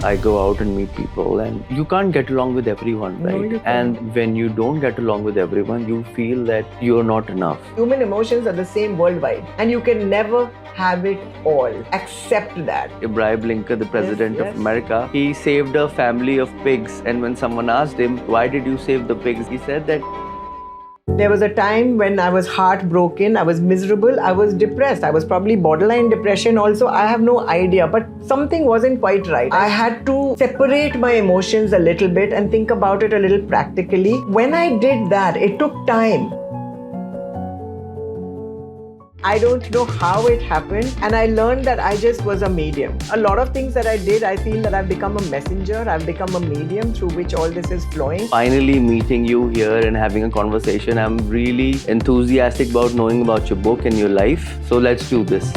I go out and meet people, and you can't get along with everyone, No, right? you can't. And when you don't get along with everyone, you feel that you're not enough. Human emotions are the same worldwide, and you can never have it all. Accept that. Abraham Lincoln, the president yes. of America, he saved a family of pigs. And when someone asked him, "Why did you save the pigs?" he said that There was a time when I was heartbroken, I was miserable, I was depressed. I was probably borderline depression also. I have no idea, but something wasn't quite right. I had to separate my emotions a little bit and think about it a little practically. When I did that, it took time. I don't know how it happened, and I learned that I just was a medium. A lot of things that I did, I feel that I've become a messenger, I've become a medium through which all this is flowing. finally meeting you here and having a conversation, I'm really enthusiastic about knowing about your book and your life. So let's do this.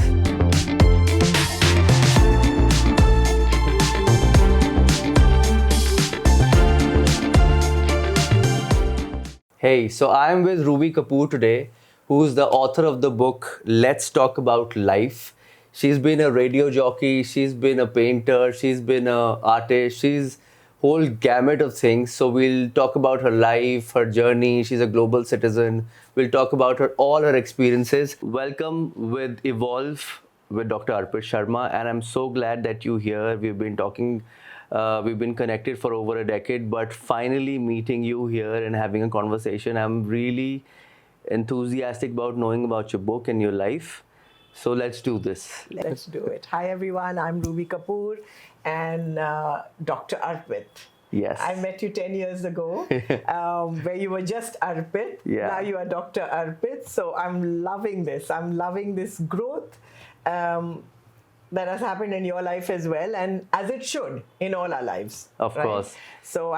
Hey, so I'm with Ruby Kapoor today, who's the author of the book Let's Talk About Life. She's been a radio jockey, she's been a painter, she's been an artist, she's whole gamut of things. So we'll talk about her life, her journey. She's a global citizen. We'll talk about all her experiences. Welcome with Evolve with Dr. Arpit Sharma, and I'm so glad that you're here. We've been connected for over a decade, but finally meeting you here and having a conversation, I'm really enthusiastic about knowing about your book and your life. So let's do this. Let's do it. Hi, everyone. I'm Ruby Kapoor and Dr. Arpit. Yes. I met you 10 years ago where you were just Arpit. Yeah. Now you are Dr. Arpit. So I'm loving this. I'm loving this growth that has happened in your life as well, and as it should in all our lives. Of course. So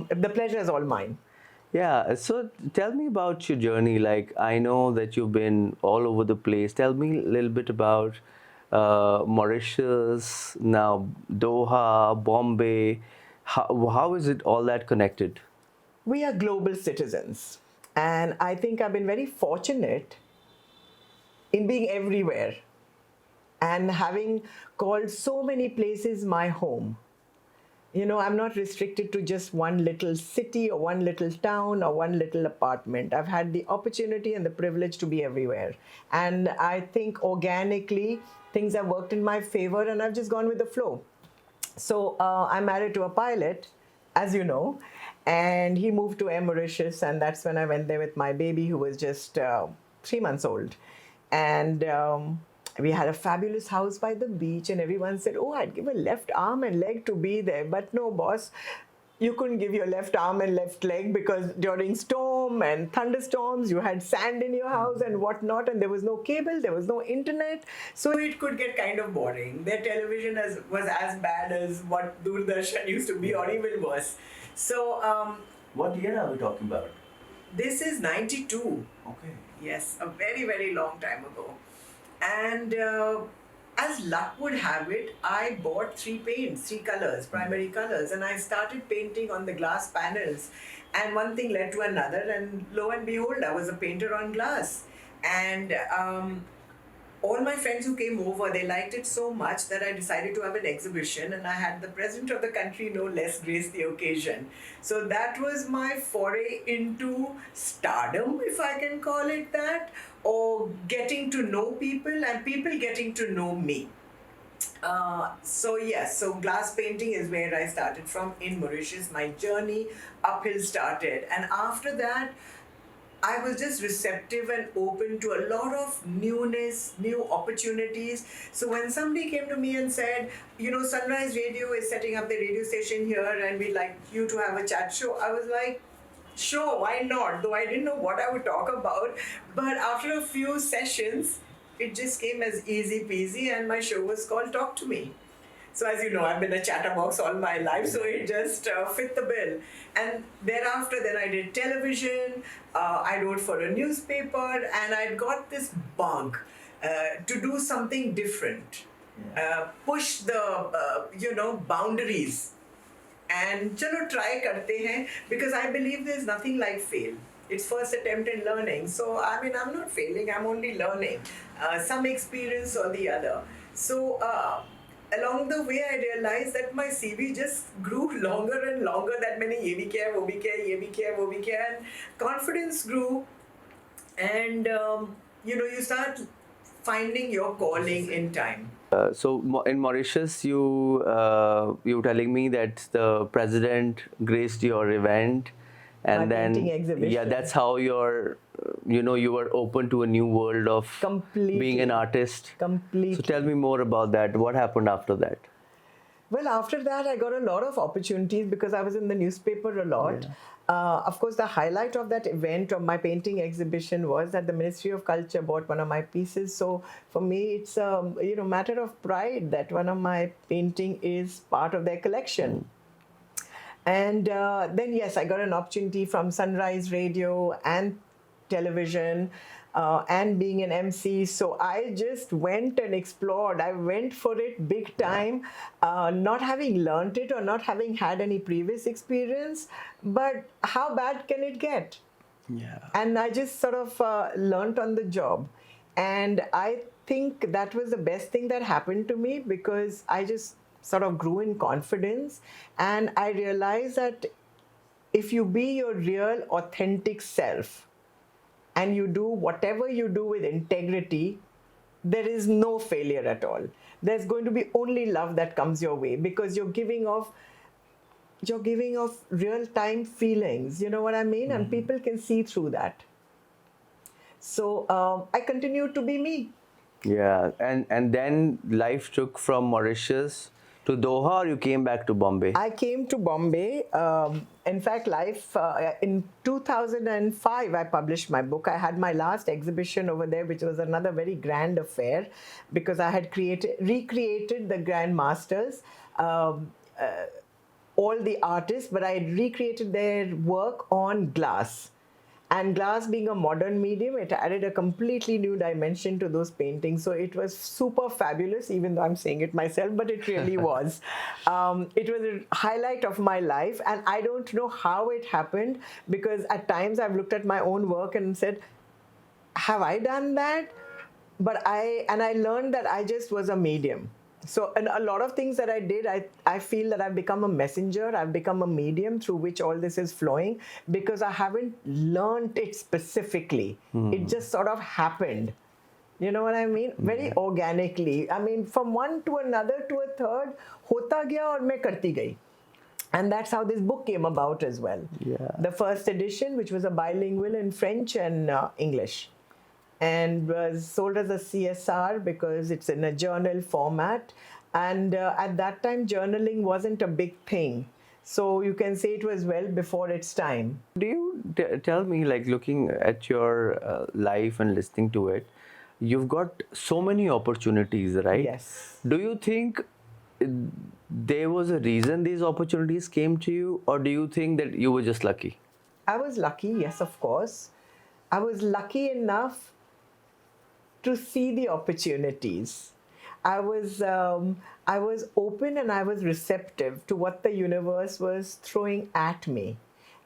the pleasure is all mine. Yeah, so tell me about your journey. Like, I know that you've been all over the place. Tell me a little bit about Mauritius, now Doha, Bombay. How is it all that connected? We are global citizens, and I think I've been very fortunate in being everywhere and having called so many places my home. You know, I'm not restricted to just one little city or one little town or one little apartment. I've had the opportunity and the privilege to be everywhere. And I think organically things have worked in my favor, and I've just gone with the flow. So I'm married to a pilot, as you know, and he moved to Mauritius, and that's when I went there with my baby, who was just 3 months old. And we had a fabulous house by the beach, and everyone said, "Oh, I'd give a left arm and leg to be there." But no, boss, you couldn't give your left arm and left leg, because during storm and thunderstorms, you had sand in your house and whatnot, and there was no cable, there was no internet. So it could get kind of boring. Their television was as bad as what Doordarshan used to be, or even worse. So What year are we talking about? this is 92. Okay. Yes, a very, very long time ago. And as luck would have it, I bought three colors, primary colors, and I started painting on the glass panels. And one thing led to another, and lo and behold, I was a painter on glass. And all my friends who came over, they liked it so much that I decided to have an exhibition, and I had the president of the country no less grace the occasion. So that was my foray into stardom, if I can call it that, or getting to know people and people getting to know me. So glass painting is where I started from in Mauritius. My journey uphill started, and after that I was just receptive and open to a lot of newness, new opportunities. So when somebody came to me and said, you know, Sunrise Radio is setting up the radio station here and we'd like you to have a chat show, I was like, sure, why not? Though I didn't know what I would talk about. But after a few sessions, it just came as easy peasy, and my show was called Talk to Me. So as you know, I've been a chatterbox all my life, so it just fit the bill. And thereafter, then I did television, I wrote for a newspaper, and I got this bug to do something different, push the boundaries. And chalo try karte hain, because I believe there's nothing like fail. It's first attempt in learning. So I mean, I'm not failing, I'm only learning some experience or the other. So along the way, I realized that my CV just grew longer and longer. That many ye bhi kiya hai, wo bhi kiya hai, ye bhi kiya hai, wo bhi kiya hai, and confidence grew. And you start finding your calling in time. In Mauritius, you were telling me that the president graced your event, and My then painting exhibition. yeah, that's how you were open to a new world of being an Completely. artist. Completely. So tell me more about that. What happened after that? Well, after that, I got a lot of opportunities because I was in the newspaper a lot. Yeah. Of course, the highlight of that event, of my painting exhibition, was that the Ministry of Culture bought one of my pieces. So for me, it's a matter of pride that one of my painting is part of their collection. And then, yes, I got an opportunity from Sunrise Radio and television and being an MC. So I just went and explored. I went for it big time, not having learnt it or not having had any previous experience. But how bad can it get? Yeah. And I just sort of learnt on the job. And I think that was the best thing that happened to me, because I just sort of grew in confidence, and I realized that if you be your real authentic self and you do whatever you do with integrity, there is no failure at all. There's going to be only love that comes your way, because you're giving off real time feelings, you know what I mean? And people can see through that. So I continued to be me. Yeah, and then life took from Mauritius to Doha, or you came back to Bombay? I came to Bombay. In fact, in 2005, I published my book. I had my last exhibition over there, which was another very grand affair, because I had recreated the Grand Masters, all the artists, but I had recreated their work on glass. And glass being a modern medium, it added a completely new dimension to those paintings. So it was super fabulous, even though I'm saying it myself, but it really was. It was a highlight of my life. And I don't know how it happened, because at times I've looked at my own work and said, have I done that? But I learned that I just was a medium. So, and a lot of things that I did, I feel that I've become a messenger, I've become a medium through which all this is flowing, because I haven't learned it specifically. It just sort of happened. You know what I mean? Very organically. I mean, from one to another to a third, hota gaya aur main karti gayi. And that's how this book came about as well. Yeah. The first edition, which was a bilingual in French and English, and was sold as a CSR because it's in a journal format. And at that time, journaling wasn't a big thing. So you can say it was well before its time. Do you tell me, like, looking at your life and listening to it, you've got so many opportunities, right? Yes. Do you think there was a reason these opportunities came to you, or do you think that you were just lucky? I was lucky, yes, of course. I was lucky enough to see the opportunities. I was open and I was receptive to what the universe was throwing at me.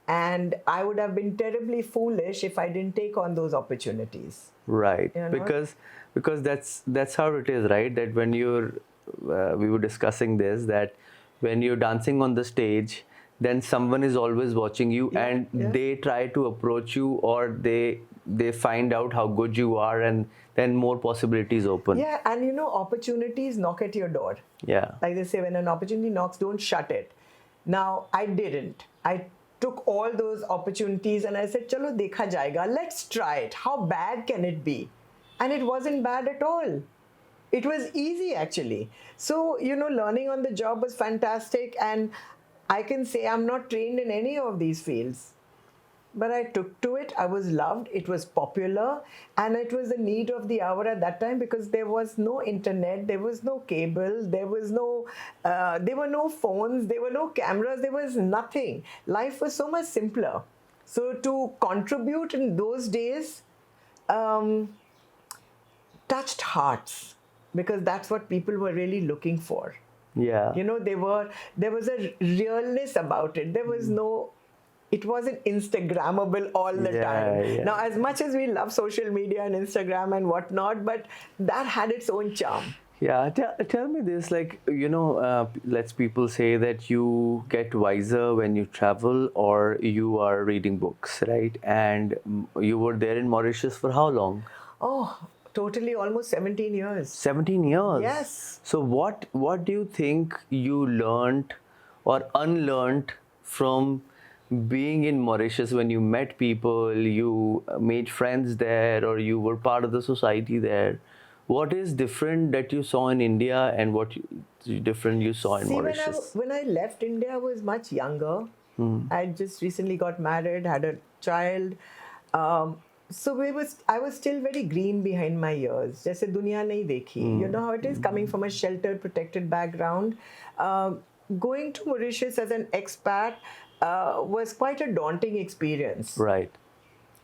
And I would have been terribly foolish if I didn't take on those opportunities. Right, You know? because that's how it is, right? That when we were discussing this, that when you're dancing on the stage, then someone is always watching you, and they try to approach you, or they find out how good you are, and then more possibilities open. Yeah, and opportunities knock at your door. Yeah. Like they say, when an opportunity knocks, don't shut it. Now, I didn't. I took all those opportunities and I said, chalo dekha jayega, let's try it. How bad can it be? And it wasn't bad at all. It was easy, actually. So, learning on the job was fantastic, and I can say I'm not trained in any of these fields. But I took to it. I was loved. It was popular. And it was the need of the hour at that time, because there was no internet. There was no cable. There were no phones. There were no cameras. There was nothing. Life was so much simpler. So to contribute in those days touched hearts, because that's what people were really looking for. Yeah. There was a realness about it. It wasn't Instagrammable all the time. Yeah. Now, as much as we love social media and Instagram and whatnot, but that had its own charm. Yeah, tell me this, like, let's people say that you get wiser when you travel or you are reading books, right? And you were there in Mauritius for how long? Oh, totally almost 17 years. 17 years. Yes. So what do you think you learned or unlearned from being in Mauritius when you met people, you made friends there, or you were part of the society there? What is different that you saw in India and different you saw in See, Mauritius? when I left India, I was much younger. I just recently got married, had a child. Um, so I was still very green behind my ears. जैसे दुनिया नहीं देखी. You know how it is, coming from a sheltered, protected background. Going to Mauritius as an expat was quite a daunting experience. Right.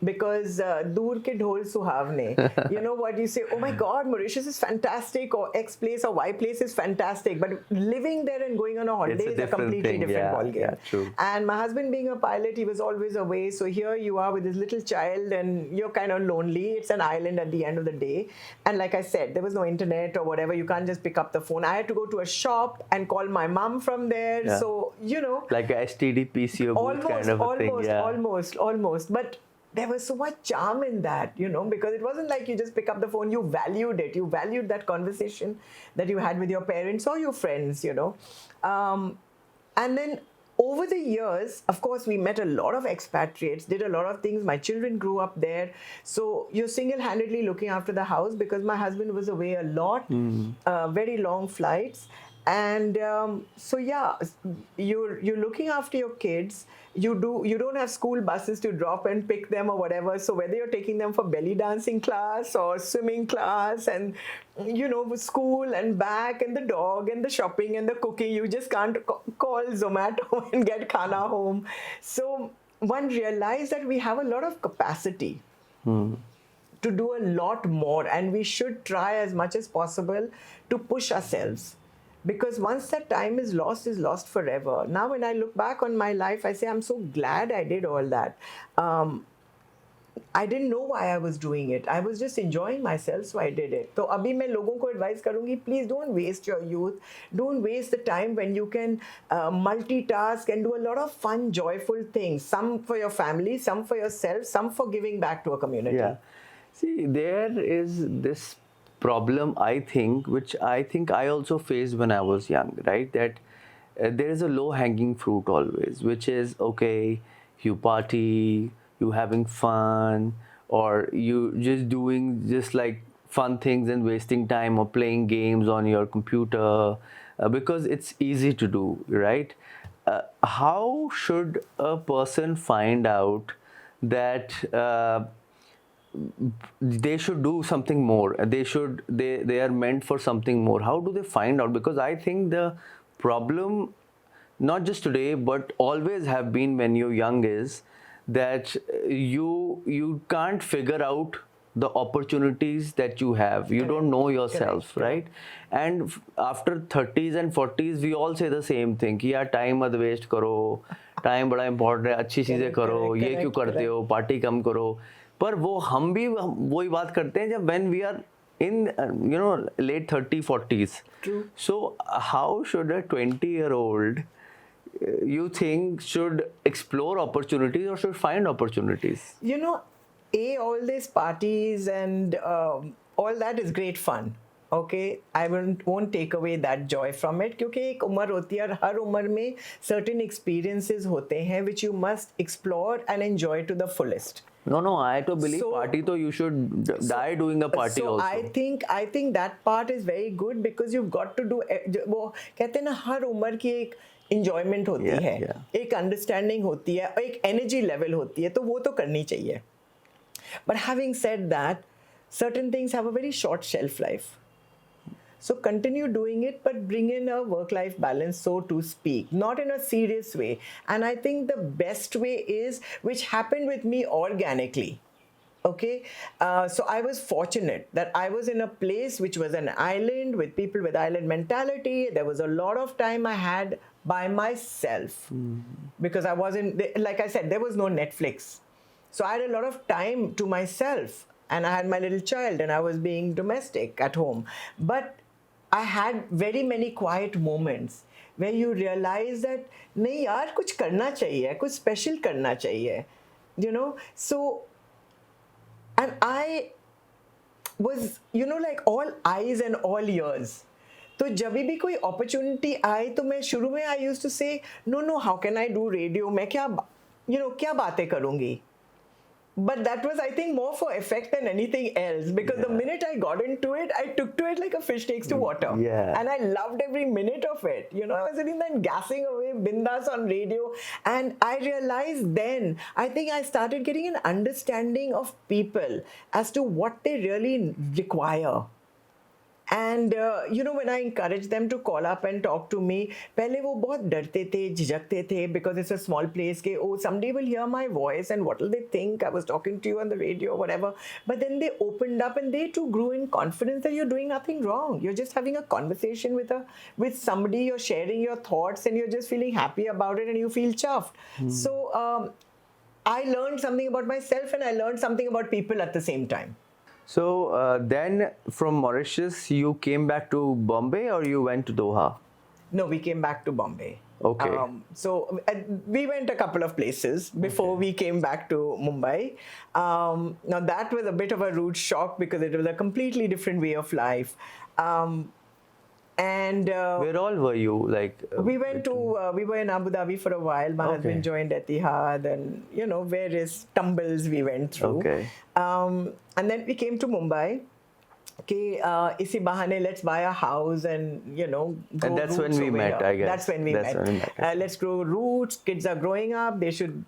Because दूर के ढोल सुहावने, you know what you say, oh my god, Mauritius is fantastic, or X place or Y place is fantastic, but living there and going on a holiday is a completely thing. different Yeah, ball game. yeah, true. And my husband being a pilot, he was always away, so here you are with this little child and you're kind of lonely. It's an island at the end of the day, and like I said, there was no internet or whatever. You can't just pick up the phone. I had to go to a shop and call my mom from there. Yeah. So Like a STD PCO booth kind of a thing. Yeah. almost, but there was so much charm in that, because it wasn't like you just pick up the phone. You valued it. You valued that conversation that you had with your parents or your friends, and then over the years, of course, we met a lot of expatriates, did a lot of things. My children grew up there. So you're single-handedly looking after the house because my husband was away a lot, very long flights. And so yeah, you're looking after your kids. You don't have school buses to drop and pick them or whatever. So whether you're taking them for belly dancing class or swimming class, and school and back, and the dog and the shopping and the cooking, you just can't call Zomato and get khana home. So one realized that we have a lot of capacity to do a lot more, and we should try as much as possible to push ourselves, because once that time is lost forever. Now when I look back on my life, I say I'm so glad I did all that. I didn't know why I was doing it. I was just enjoying myself, so I did it. So अभी मैं लोगों को advise करूँगी, please don't waste your youth. Don't waste the time when you can multitask and do a lot of fun, joyful things. Some for your family, some for yourself, some for giving back to a community. Yeah. See, there is this problem, I think, which I think I also faced when I was young, right? That there is a low hanging fruit always, which is okay, you party, you having fun, or you just doing just like fun things and wasting time or playing games on your computer because it's easy to do, right? How should a person find out that they should do something more? They are meant for something more. How do they find out? Because I think the problem, not just today but always have been when you're young, is that you can't figure out the opportunities that you have. You don't know yourself. Correct. Right? And after 30s and 40s we all say the same thing कि यार time मत waste करो, time बड़ा important है, अच्छी चीज़ें करो, ये क्यों करते हो, पार्टी कम करो. पर वो हम भी वही बात करते हैं जब when we are in late 30s 40s. True. So how should a 20-year-old you think should explore opportunities or should find opportunities? All these parties and all that is great fun. Okay, I won't take away that joy from it, क्योंकि एक उम्र होती है और हर उम्र में certain experiences होते हैं which you must explore and enjoy to the fullest. No, I to believe party तो you should die doing a party so also. I think that part is very good because you've got to do वो कहते हैं ना, हर उम्र की एक enjoyment होती है, एक understanding होती है, एक energy level होती है, तो वो तो करनी चाहिए. But having said that, certain things have a very short shelf life. So continue doing it, but bring in a work-life balance, so to speak, not in a serious way. And I think the best way is, which happened with me organically. Okay, so I was fortunate that I was in a place which was an island with people with island mentality. There was a lot of time I had by myself because I wasn't, like I said, there was no Netflix. So I had a lot of time to myself, and I had my little child and I was being domestic at home. But I had very many quiet moments where you realize that नहीं यार कुछ करना चाहिए, कुछ special करना चाहिए, you know. So, and I was, you know, like all eyes and all ears. तो जब भी कोई opportunity आई तो मैं शुरू में I used to say no, how can I do radio, मैं क्या क्या बातें करूँगी. But that was, I think, more for effect than anything else, because the minute I got into it, I took to it like a fish takes to water. Yeah. And I loved every minute of it. You know, I was sitting there gassing away bindas on radio. And I realized then, I think I started getting an understanding of people as to what they really require. And you know, when I encouraged them to call up and talk to me, पहले वो बहुत डरते थे, झिझकते थे, because it's a small place के, oh, somebody will hear my voice and what will they think, I was talking to you on the radio or whatever. But then they opened up and they too grew in confidence that you're doing nothing wrong. You're just having a conversation with somebody, you're sharing your thoughts and you're just feeling happy about it and you feel chuffed. So I learned something about myself and I learned something about people at the same time. So then from Mauritius, you came back to Bombay or you went to Doha? No, we came back to Bombay. Okay. So we went a couple of places before we came back to Mumbai. Now that was a bit of a rude shock because it was a completely different way of life. And where all were you? Like we went to we were in Abu Dhabi for a while. My husband joined Etihad, and you know, various tumbles we went through. Okay. And then we came to Mumbai. Okay, isi bahane, let's buy a house and you know. And that's when we met, I guess. That's when we met. Let's grow roots. Kids are growing up. They should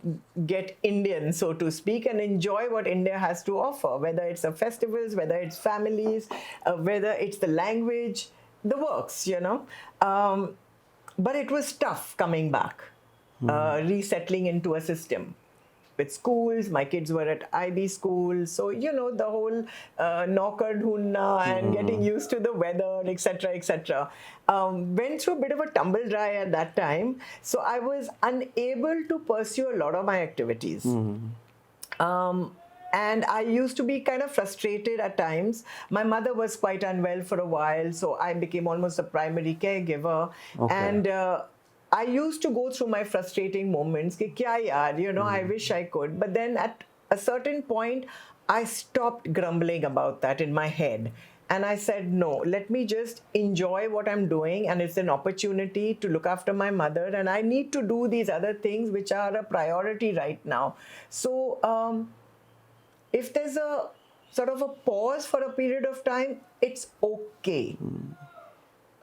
get Indian, so to speak, and enjoy what India has to offer. Whether it's the festivals, whether it's families, whether it's the language. The works, you know. But it was tough coming back, resettling into a system. With schools, my kids were at IB school, so you know, the whole knocker dhunna and getting used to the weather, etc., etc. Went through a bit of a tumble dry at that time, so I was unable to pursue a lot of my activities. And I used to be kind of frustrated at times. My mother was quite unwell for a while, so I became almost a primary caregiver. Okay. And I used to go through my frustrating moments. Ki kya yaar, you know, I wish I could. But then at a certain point, I stopped grumbling about that in my head. And I said, no, let me just enjoy what I'm doing. And it's an opportunity to look after my mother. And I need to do these other things which are a priority right now. So, if there's a sort of a pause for a period of time, it's okay.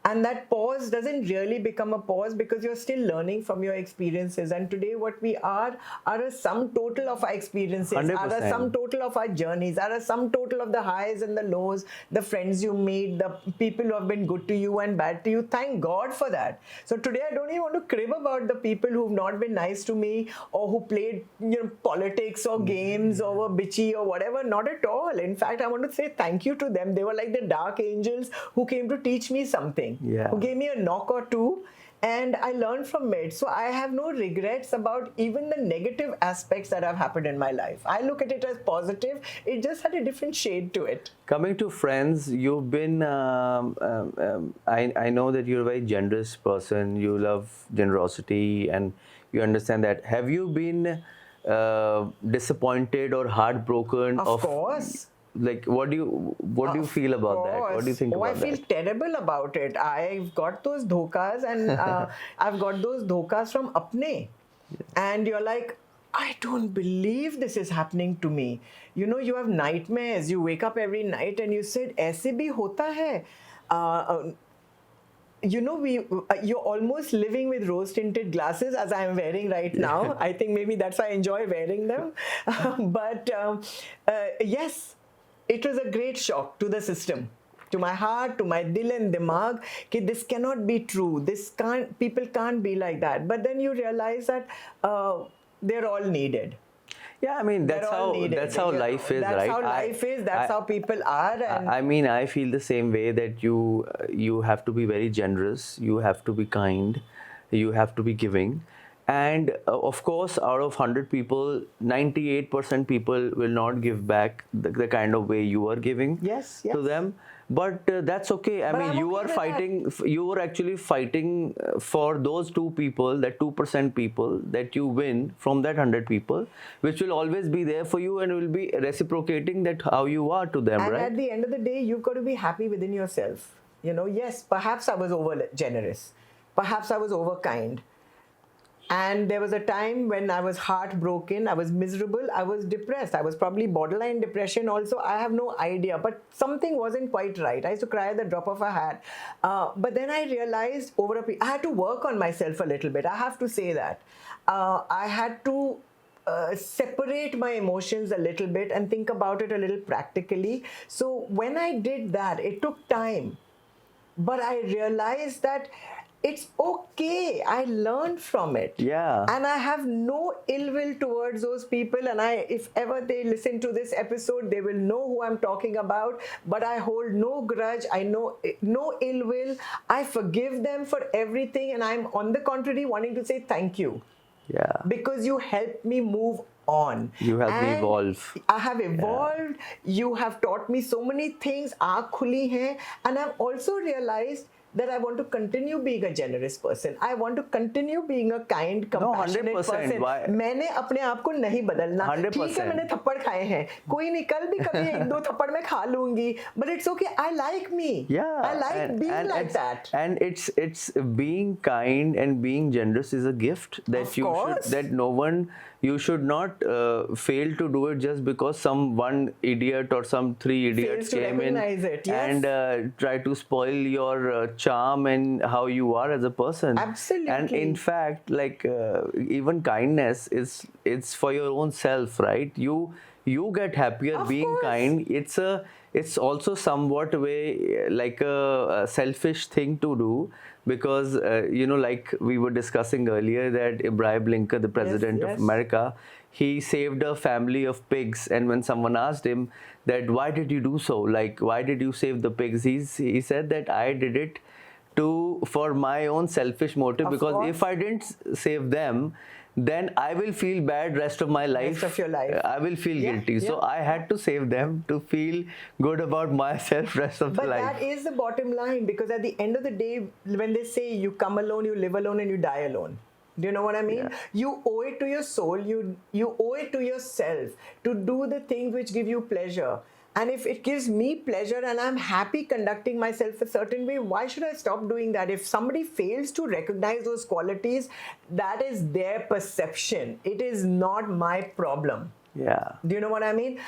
And that pause doesn't really become a pause because you're still learning from your experiences. And today what we are a sum total of our experiences, 100%. are a sum total of our journeys, are a sum total of the highs and the lows, the friends you meet, the people who have been good to you and bad to you. Thank God for that. So today I don't even want to crib about the people who've not been nice to me or who played, you know, politics or games or were bitchy or whatever. Not at all. In fact, I want to say thank you to them. They were like the dark angels who came to teach me something. Yeah. Who gave me a knock or two, and I learned from it. So I have no regrets about even the negative aspects that have happened in my life. I look at it as positive. It just had a different shade to it. Coming to friends, you've been, I know that you're a very generous person. You love generosity and you understand that. Have you been disappointed or heartbroken? Of course. Like, what do you feel about that? What do you think about that? I feel terrible about it. I've got those dhokas and I've got those dhokas from apne. Yes. And you're like, I don't believe this is happening to me. You know, you have nightmares. You wake up every night and you said, aise bhi hota hai. You know, you're almost living with rose-tinted glasses as I am wearing right now. I think maybe that's why I enjoy wearing them. But yes, it was a great shock to the system, to my heart, to my dil and dimag, that this cannot be true. People can't be like that. But then you realize that they're all needed. Yeah, I mean, that's how life is, right? That's how life is. That's how people are. And I mean, I feel the same way, that you have to be very generous. You have to be kind. You have to be giving. And of course, out of 100 people, 98% people will not give back the kind of way you are giving Yes, to yes. them. But that's okay. I But mean, I'm you okay are with that. fighting, you are actually fighting for those two people, that 2% people that you win from that 100 people, which will always be there for you and will be reciprocating that how you are to them, And right? at the end of the day, you've got to be happy within yourself. Yes, perhaps I was over generous. Perhaps I was over kind. And there was a time when I was heartbroken, I was miserable, I was depressed. I was probably borderline depression also. I have no idea. But something wasn't quite right. I used to cry at the drop of a hat. But then I realized I had to work on myself a little bit. I have to say that. I had to separate my emotions a little bit and think about it a little practically. So when I did that, it took time, but I realized that it's okay. I learned from it. Yeah. And I have no ill will towards those people. And if ever they listen to this episode, they will know who I'm talking about. But I hold no grudge. I know no ill will. I forgive them for everything. And I'm, on the contrary, wanting to say thank you, Yeah. because you helped me move on. You helped me And evolve. I have evolved. You have taught me so many things. Aankh khuli hai. And I've also realized that I want to continue being a generous person. I want to continue being a kind, compassionate 100%. person. Why? मैंने अपने आप को नहीं बदलना. 100%. ठीक है, मैंने थप्पड़ खाए हैं. कोई नहीं, कल भी कभी एक दो थप्पड़ मैं खा लूंगी. But it's okay. I like me. Yeah, I like being like that. And it's being kind and being generous is a gift that Of course. that no one, you should not fail to do it just because some one idiot or some three idiots Fails to came in recognize it, yes. and try to spoil your charm and how you are as a person. Absolutely. And in fact, like even kindness is, it's for your own self, right? You get happier Of being course. kind. It's also somewhat way like a selfish thing to do, because like we were discussing earlier, that Abraham Lincoln, the president yes. of America, he saved a family of pigs, and when someone asked him that why did you do so, like why did you save the pigs, he said that I did it for my own selfish motive, Of because course. if I didn't save them, then I will feel bad rest of my life. Rest of your life. I will feel Yeah, guilty. So yeah. I had to save them to feel good about myself rest of the But life. that is the bottom line, because at the end of the day, when they say you come alone, you live alone, and you die alone. Do you know what I mean? Yeah. You owe it to your soul, you owe it to yourself to do the things which give you pleasure. And if it gives me pleasure and I'm happy conducting myself a certain way, why should I stop doing that? If somebody fails to recognize those qualities, that is their perception. It is not my problem. Yeah. Do you know what I mean?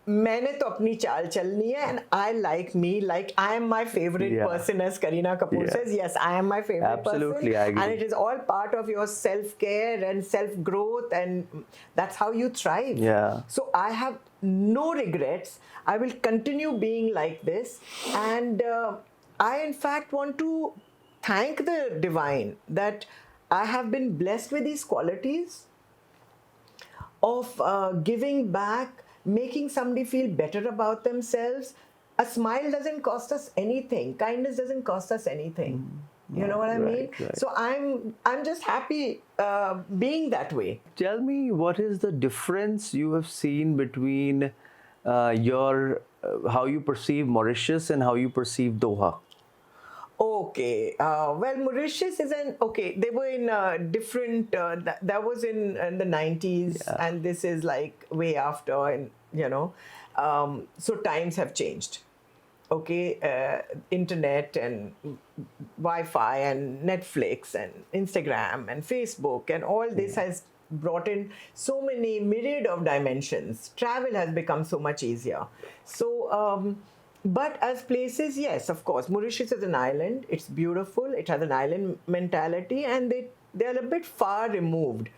मैंने तो अपनी चाल चलनी है, and I like me, like I am my favorite Yeah. person, as Kareena Kapoor Yeah. says. Yes, I am my favorite Absolutely, person. I agree. And it is all part of your self-care and self-growth, and that's how you thrive. Yeah. So I have no regrets. I will continue being like this, and I in fact want to thank the divine that I have been blessed with these qualities of giving back, making somebody feel better about themselves. A smile doesn't cost us anything. Kindness doesn't cost us anything. You know what I mean? right. So I'm just happy being that way. Tell me, what is the difference you have seen between your how you perceive Mauritius and how you perceive Doha? Okay. Well, Mauritius is okay. They were in different. That was in the 90s, Yeah. and this is like way after, and so times have changed. Okay, internet and Wi-Fi and Netflix and Instagram and Facebook and all this has brought in so many myriad of dimensions. Travel has become so much easier. So, but as places, yes, of course, Mauritius is an island. It's beautiful. It has an island mentality, and they're a bit far removed.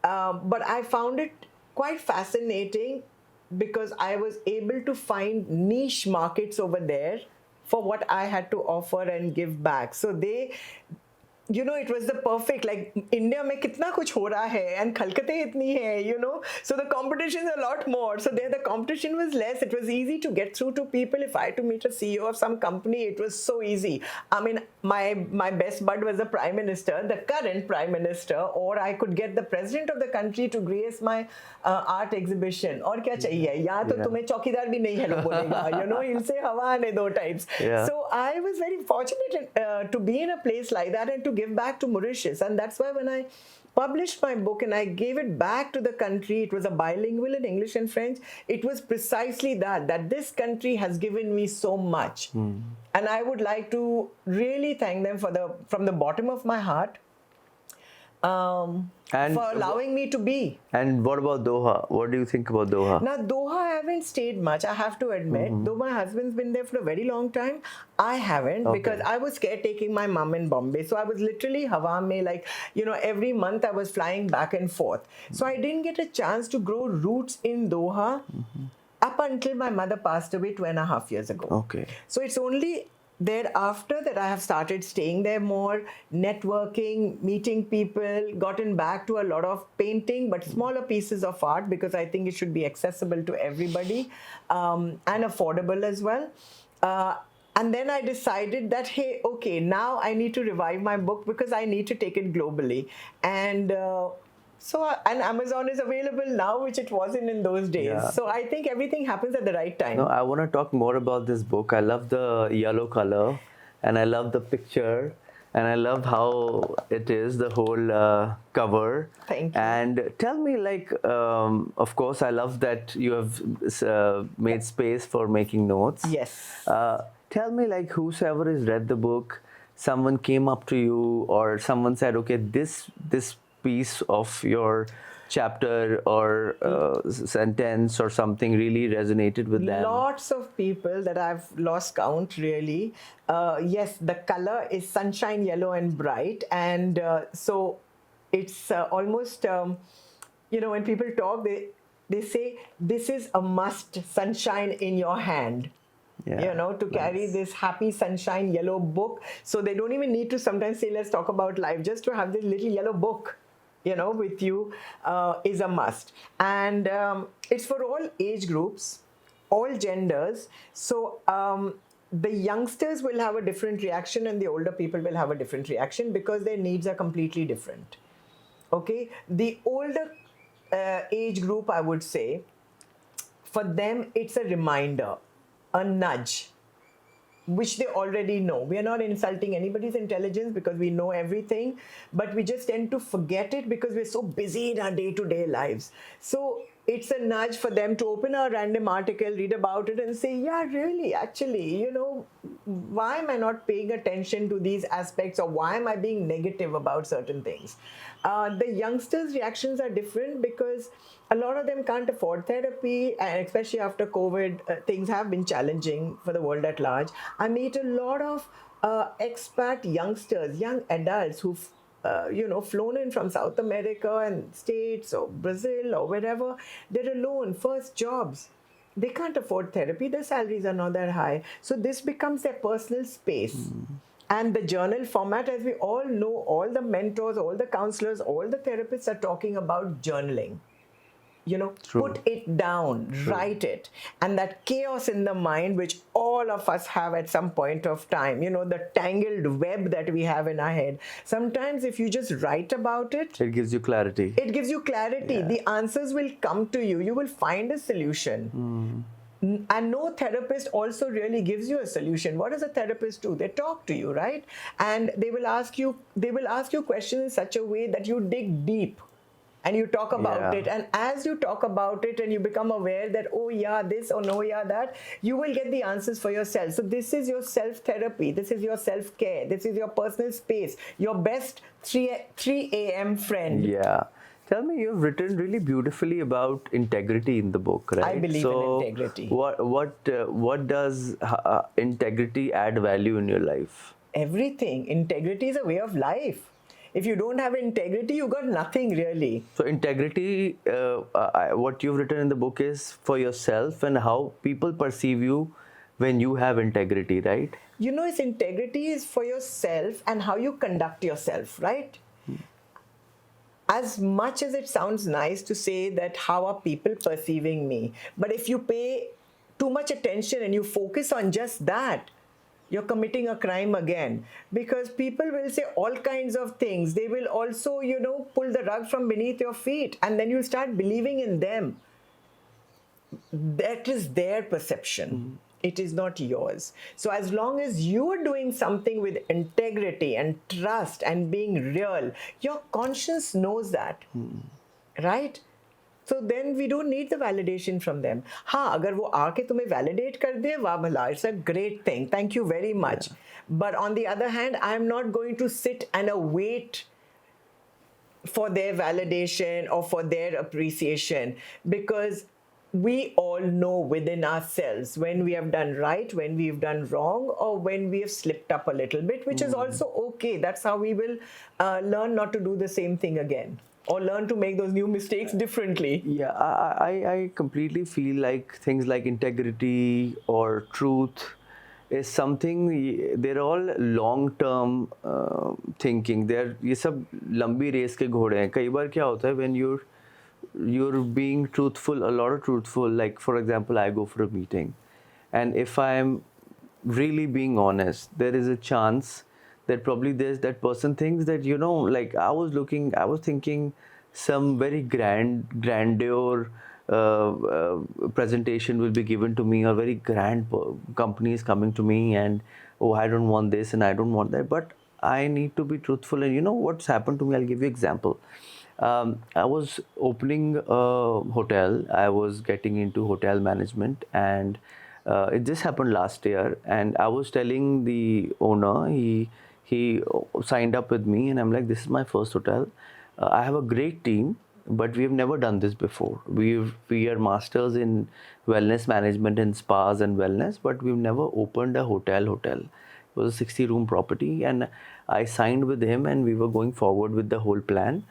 But I found it quite fascinating because I was able to find niche markets over there for what I had to offer and give back. So it was the perfect, like India mein kitna kuch ho raha hai and Kolkata itni hai, so the competition is a lot more. So there the competition was less. It was easy to get through to people. If I had to meet a CEO of some company, it was so easy. I mean, my best bud was the prime minister, the current prime minister, or I could get the president of the country to grace my art exhibition. और क्या चाहिए? यहाँ तो तुम्हें चौकीदार भी नहीं hello बोलेगा. He'll say हवा आने दो types. Yeah. So I was very fortunate to be in a place like that and to give back to Mauritius, and that's why when I published my book and I gave it back to the country, it was a bilingual in English and French. It was precisely that this country has given me so much. And I would like to really thank them from the bottom of my heart And for allowing me to be. And what about Doha? What do you think about Doha? Now, Doha, I haven't stayed much, I have to admit. Though my husband's been there for a very long time, I haven't, because I was caretaking my mom in Bombay. So I was literally Hawa mein, like, every month I was flying back and forth. So I didn't get a chance to grow roots in Doha up until my mother passed away 2.5 years ago. Okay. So it's only thereafter that I have started staying there more, networking, meeting people, gotten back to a lot of painting, but smaller pieces of art, because I think it should be accessible to everybody and affordable as well. And then I decided that, hey, okay, now I need to revive my book because I need to take it globally. And and Amazon is available now, which it wasn't in those days. Yeah. So I think everything happens at the right time. No, I want to talk more about this book. I love the yellow color, and I love the picture, and I love how it is, the whole cover. Thank you. And tell me, like, of course, I love that you have made space for making notes. Yes. Tell me, like, whosoever has read the book, someone came up to you, or someone said, okay, this piece of your chapter or sentence or something really resonated with them. Lots of people that I've lost count, really. Yes, the color is sunshine yellow and bright, and so it's almost when people talk, they say this is a must, sunshine in your hand. Yeah, to carry this happy sunshine yellow book. So they don't even need to sometimes say, let's talk about life. Just to have this little yellow book, with you is a must. And it's for all age groups, all genders. So the youngsters will have a different reaction and the older people will have a different reaction because their needs are completely different. Okay? The older age group, I would say, for them, it's a reminder, a nudge, which they already know. We are not insulting anybody's intelligence because we know everything, but we just tend to forget it because we're so busy in our day-to-day lives. So it's a nudge for them to open a random article, read about it and say, yeah, really, actually, why am I not paying attention to these aspects, or why am I being negative about certain things? The youngsters' reactions are different because a lot of them can't afford therapy, and especially after COVID, things have been challenging for the world at large. I meet a lot of expat youngsters, young adults who've flown in from South America and States or Brazil or wherever. They're alone, first jobs. They can't afford therapy. Their salaries are not that high. So this becomes their personal space. And the journal format, as we all know, all the mentors, all the counselors, all the therapists are talking about journaling. True. Put it down, write it. And that chaos in the mind, which all of us have at some point of time, the tangled web that we have in our head. Sometimes if you just write about it, it gives you clarity. It gives you clarity. Yeah. The answers will come to you. You will find a solution. And no therapist also really gives you a solution. What does a therapist do? They talk to you, right? And they will ask you questions in such a way that you dig deep. And you talk about it. And as you talk about it and you become aware that, oh yeah, this, or no, yeah, that, you will get the answers for yourself. So this is your self-therapy. This is your self-care. This is your personal space. Your best 3 a.m. friend. Yeah. Tell me, you've written really beautifully about integrity in the book, right? I believe in integrity. What does integrity add value in your life? Everything. Integrity is a way of life. If you don't have integrity, you got nothing really. So integrity, what you've written in the book is for yourself and how people perceive you when you have integrity, right? Its integrity is for yourself and how you conduct yourself, right? As much as it sounds nice to say that how are people perceiving me, but if you pay too much attention and you focus on just that, you're committing a crime again, because people will say all kinds of things. They will also, pull the rug from beneath your feet, and then you start believing in them. That is their perception. It is not yours. So as long as you are doing something with integrity and trust and being real, your conscience knows that, right? So then we don't need the validation from them. हाँ, अगर वो आके तुम्हें validate कर दे, वाह भला, it's a great thing, thank you very much. But on the other hand, I'm not going to sit and wait for their validation or for their appreciation, because we all know within ourselves when we have done right, when we've done wrong, or when we have slipped up a little bit, which is also okay. That's how we will learn not to do the same thing again, or learn to make those new mistakes differently. Yeah, I completely feel like things like integrity or truth is something, they're all long term thinking. They're, ये सब लंबी race के घोड़े हैं. कई बार क्या होता है when you're being truthful, a lot of truthful, like for example I go for a meeting, and if I'm really being honest, there is a chance that probably there's that person thinks that, like I was thinking some very grandeur presentation will be given to me, or very grand company is coming to me, and oh, I don't want this and I don't want that, but I need to be truthful. And you know what's happened to me? I'll give you example. I was opening a hotel. I was getting into hotel management, and it just happened last year. And I was telling the owner, he signed up with me, and I'm like, this is my first hotel. I have a great team, but we have never done this before. We are masters in wellness management and spas and wellness, but we've never opened a hotel. It was a 60-room property, and I signed with him, and we were going forward with the whole plan.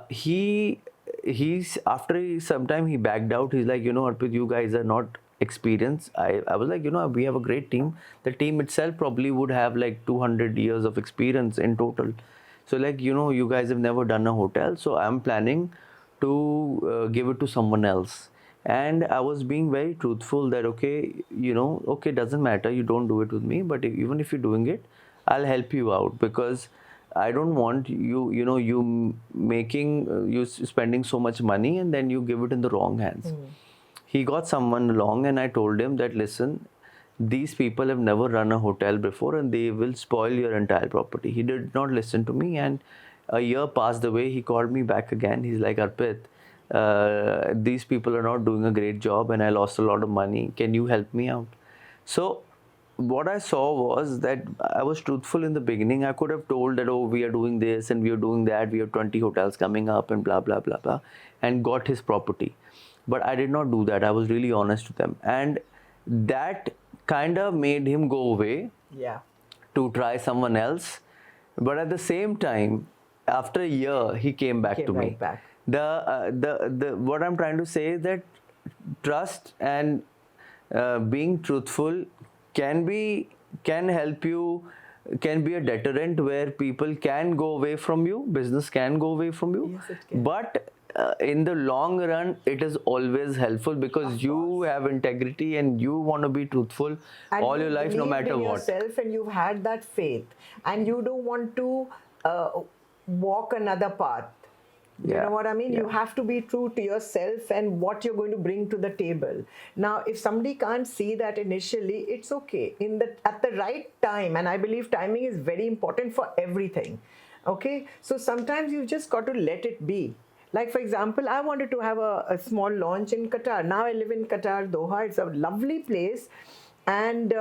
He's after some time he backed out. He's like, Arpit, you guys are not experienced. I was like, we have a great team. The team itself probably would have like 200 years of experience in total. So like, you guys have never done a hotel, so I'm planning to give it to someone else. And I was being very truthful that, okay, okay, doesn't matter, you don't do it with me, but even if you're doing it, I'll help you out, because I don't want you, you making, you spending so much money and then you give it in the wrong hands. He got someone along, and I told him that, listen, these people have never run a hotel before and they will spoil your entire property. He did not listen to me, and a year passed away. He called me back again. He's like, Arpit, these people are not doing a great job and I lost a lot of money. Can you help me out? So what I saw was that I was truthful in the beginning. I could have told that, oh, we are doing this and we are doing that. We have 20 hotels coming up and blah, blah, blah, blah, and got his property. But I did not do that. I was really honest with them. And that kind of made him go away to try someone else. But at the same time, after a year, he came back to me. Back. The what I'm trying to say is that trust and being truthful can help you, can be a deterrent where people can go away from you, business can go away from you. Yes, it can. But in the long run, it is always helpful, because you have integrity and you want to be truthful And all you your life, no believed matter in what. yourself, and you've had that faith, and you don't want to walk another path. You know what I mean? You have to be true to yourself and what you're going to bring to the table. Now, if somebody can't see that initially, it's okay. At the right time, and I believe timing is very important for everything. Okay? So sometimes you've just got to let it be. Like, for example, I wanted to have a small launch in Qatar. Now I live in Qatar, Doha. It's a lovely place, and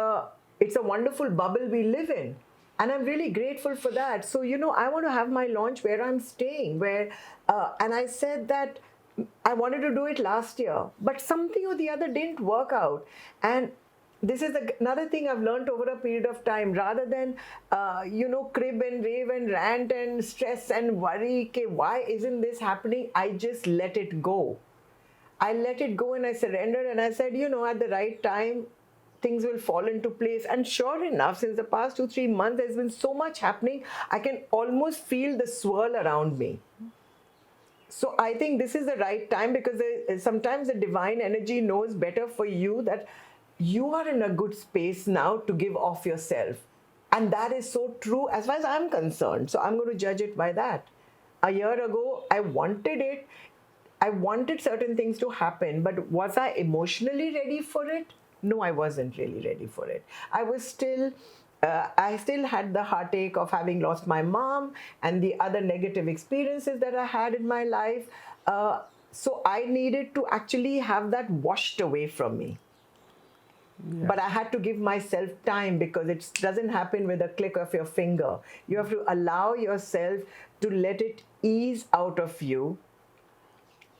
it's a wonderful bubble we live in. And I'm really grateful for that. So, I want to have my launch where I'm staying, and I said that I wanted to do it last year, but something or the other didn't work out. And this is another thing I've learned over a period of time. Rather than, crib and rave and rant and stress and worry, okay, why isn't this happening? I just let it go. I let it go and I surrendered, and I said, at the right time, things will fall into place. And sure enough, since the past 2-3 months, there's been so much happening. I can almost feel the swirl around me. So I think this is the right time, because sometimes the divine energy knows better for you that you are in a good space now to give off yourself. And that is so true as far as I'm concerned. So I'm going to judge it by that. A year ago, I wanted it. I wanted certain things to happen, but was I emotionally ready for it? No, I wasn't really ready for it. I still had the heartache of having lost my mom and the other negative experiences that I had in my life. So I needed to actually have that washed away from me. But I had to give myself time because it doesn't happen with a click of your finger. You have to allow yourself to let it ease out of you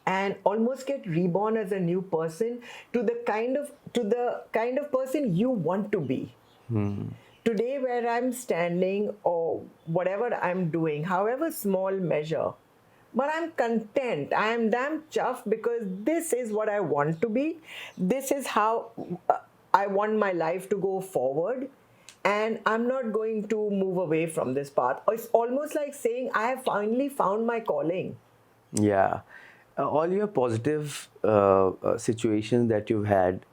and almost get reborn as a new person to the kind of person you want to be. Today, where I'm standing or whatever I'm doing, however small measure, but I'm content. I am damn chuffed because this is what I want to be. This is how I want my life to go forward. And I'm not going to move away from this path. It's almost like saying, I have finally found my calling. Yeah. All your positive situations that you've had,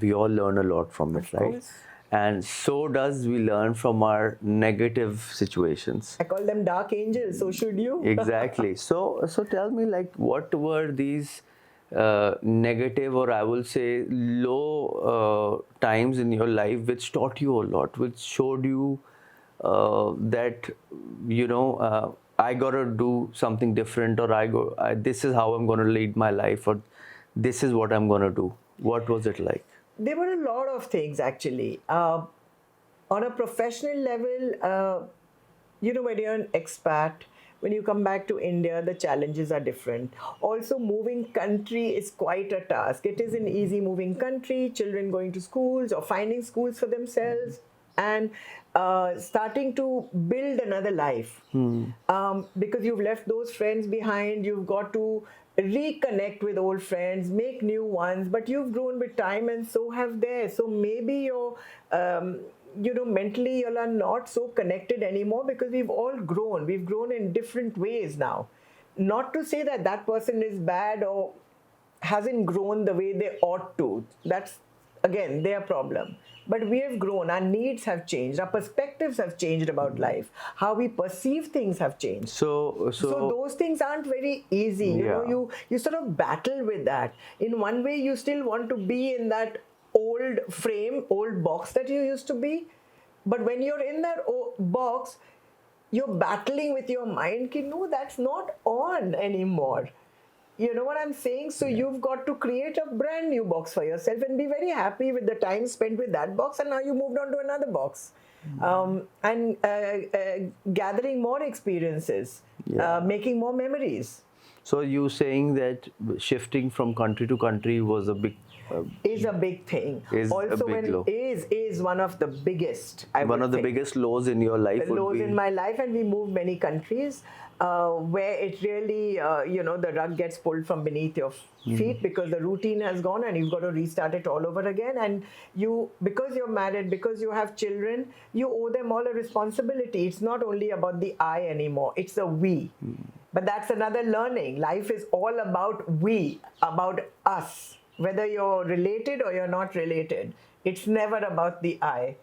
we all learn a lot from it, right? course. And so does we learn from our negative situations. I call them dark angels, so should you. Exactly. So tell me, like, what were these negative, or I will say low times in your life which taught you a lot, which showed you that I gotta do something different, or this is how I'm gonna lead my life, or this is what I'm gonna do. What was it like? There were a lot of things actually. On a professional level, when you're an expat, when you come back to India, the challenges are different. Also, moving country is quite a task. It is an easy moving country, children going to schools or finding schools for themselves and starting to build another life. Because you've left those friends behind, you've got to reconnect with old friends, make new ones, but you've grown with time and so have they. So maybe you're mentally you are not so connected anymore because we've all grown. We've grown in different ways now. Not to say that that person is bad or hasn't grown the way they ought to. That's, again, their problem. But we have grown. Our needs have changed. Our perspectives have changed about life. How we perceive things have changed. So those things aren't very easy. You sort of battle with that. In one way, you still want to be in that old frame, old box that you used to be. But when you're in that box, you're battling with your mind, no, that's not on anymore. You know what I'm saying? So you've got to create a brand new box for yourself and be very happy with the time spent with that box. And now you moved on to another box. And gathering more experiences, making more memories. So you saying that shifting from country to country was a big is a big thing. Is also a big low. Is one of the biggest. One of the biggest lows in your life. Lows in my life, and we moved many countries where it really, the rug gets pulled from beneath your feet because the routine has gone and you've got to restart it all over again. And because you're married, because you have children, you owe them all a responsibility. It's not only about the I anymore; it's a we. But that's another learning. Life is all about we, about us. Whether you're related or you're not related, it's never about the I.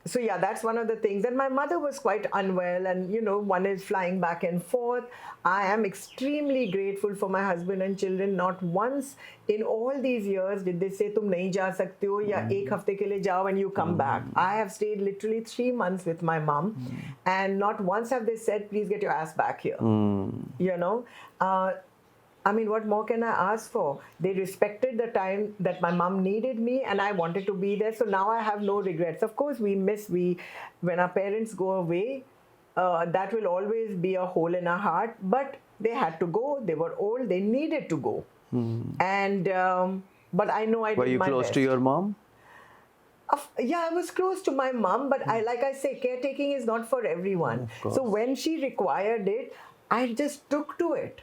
So yeah, that's one of the things. And my mother was quite unwell, and one is flying back and forth. I am extremely grateful for my husband and children. Not once in all these years did they say, "Tum nahi ja sakte ho," ya "Ek hafte ke liye jao and you come back." I have stayed literally 3 months with my mom, and not once have they said, "Please get your ass back here." I mean, what more can I ask for? They respected the time that my mom needed me and I wanted to be there. So now I have no regrets. Of course, when our parents go away, that will always be a hole in our heart. But they had to go. They were old. They needed to go. And, but I know I did my best. Were you close to your mom? Yeah, I was close to my mom. But like I say, caretaking is not for everyone. So when she required it, I just took to it.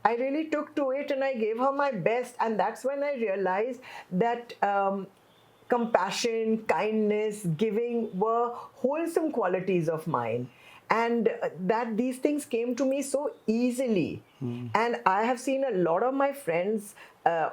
I really took to it and I gave her my best. And that's when I realized that compassion, kindness, giving were wholesome qualities of mine. and that these things came to me so easily. And I have seen a lot of my friends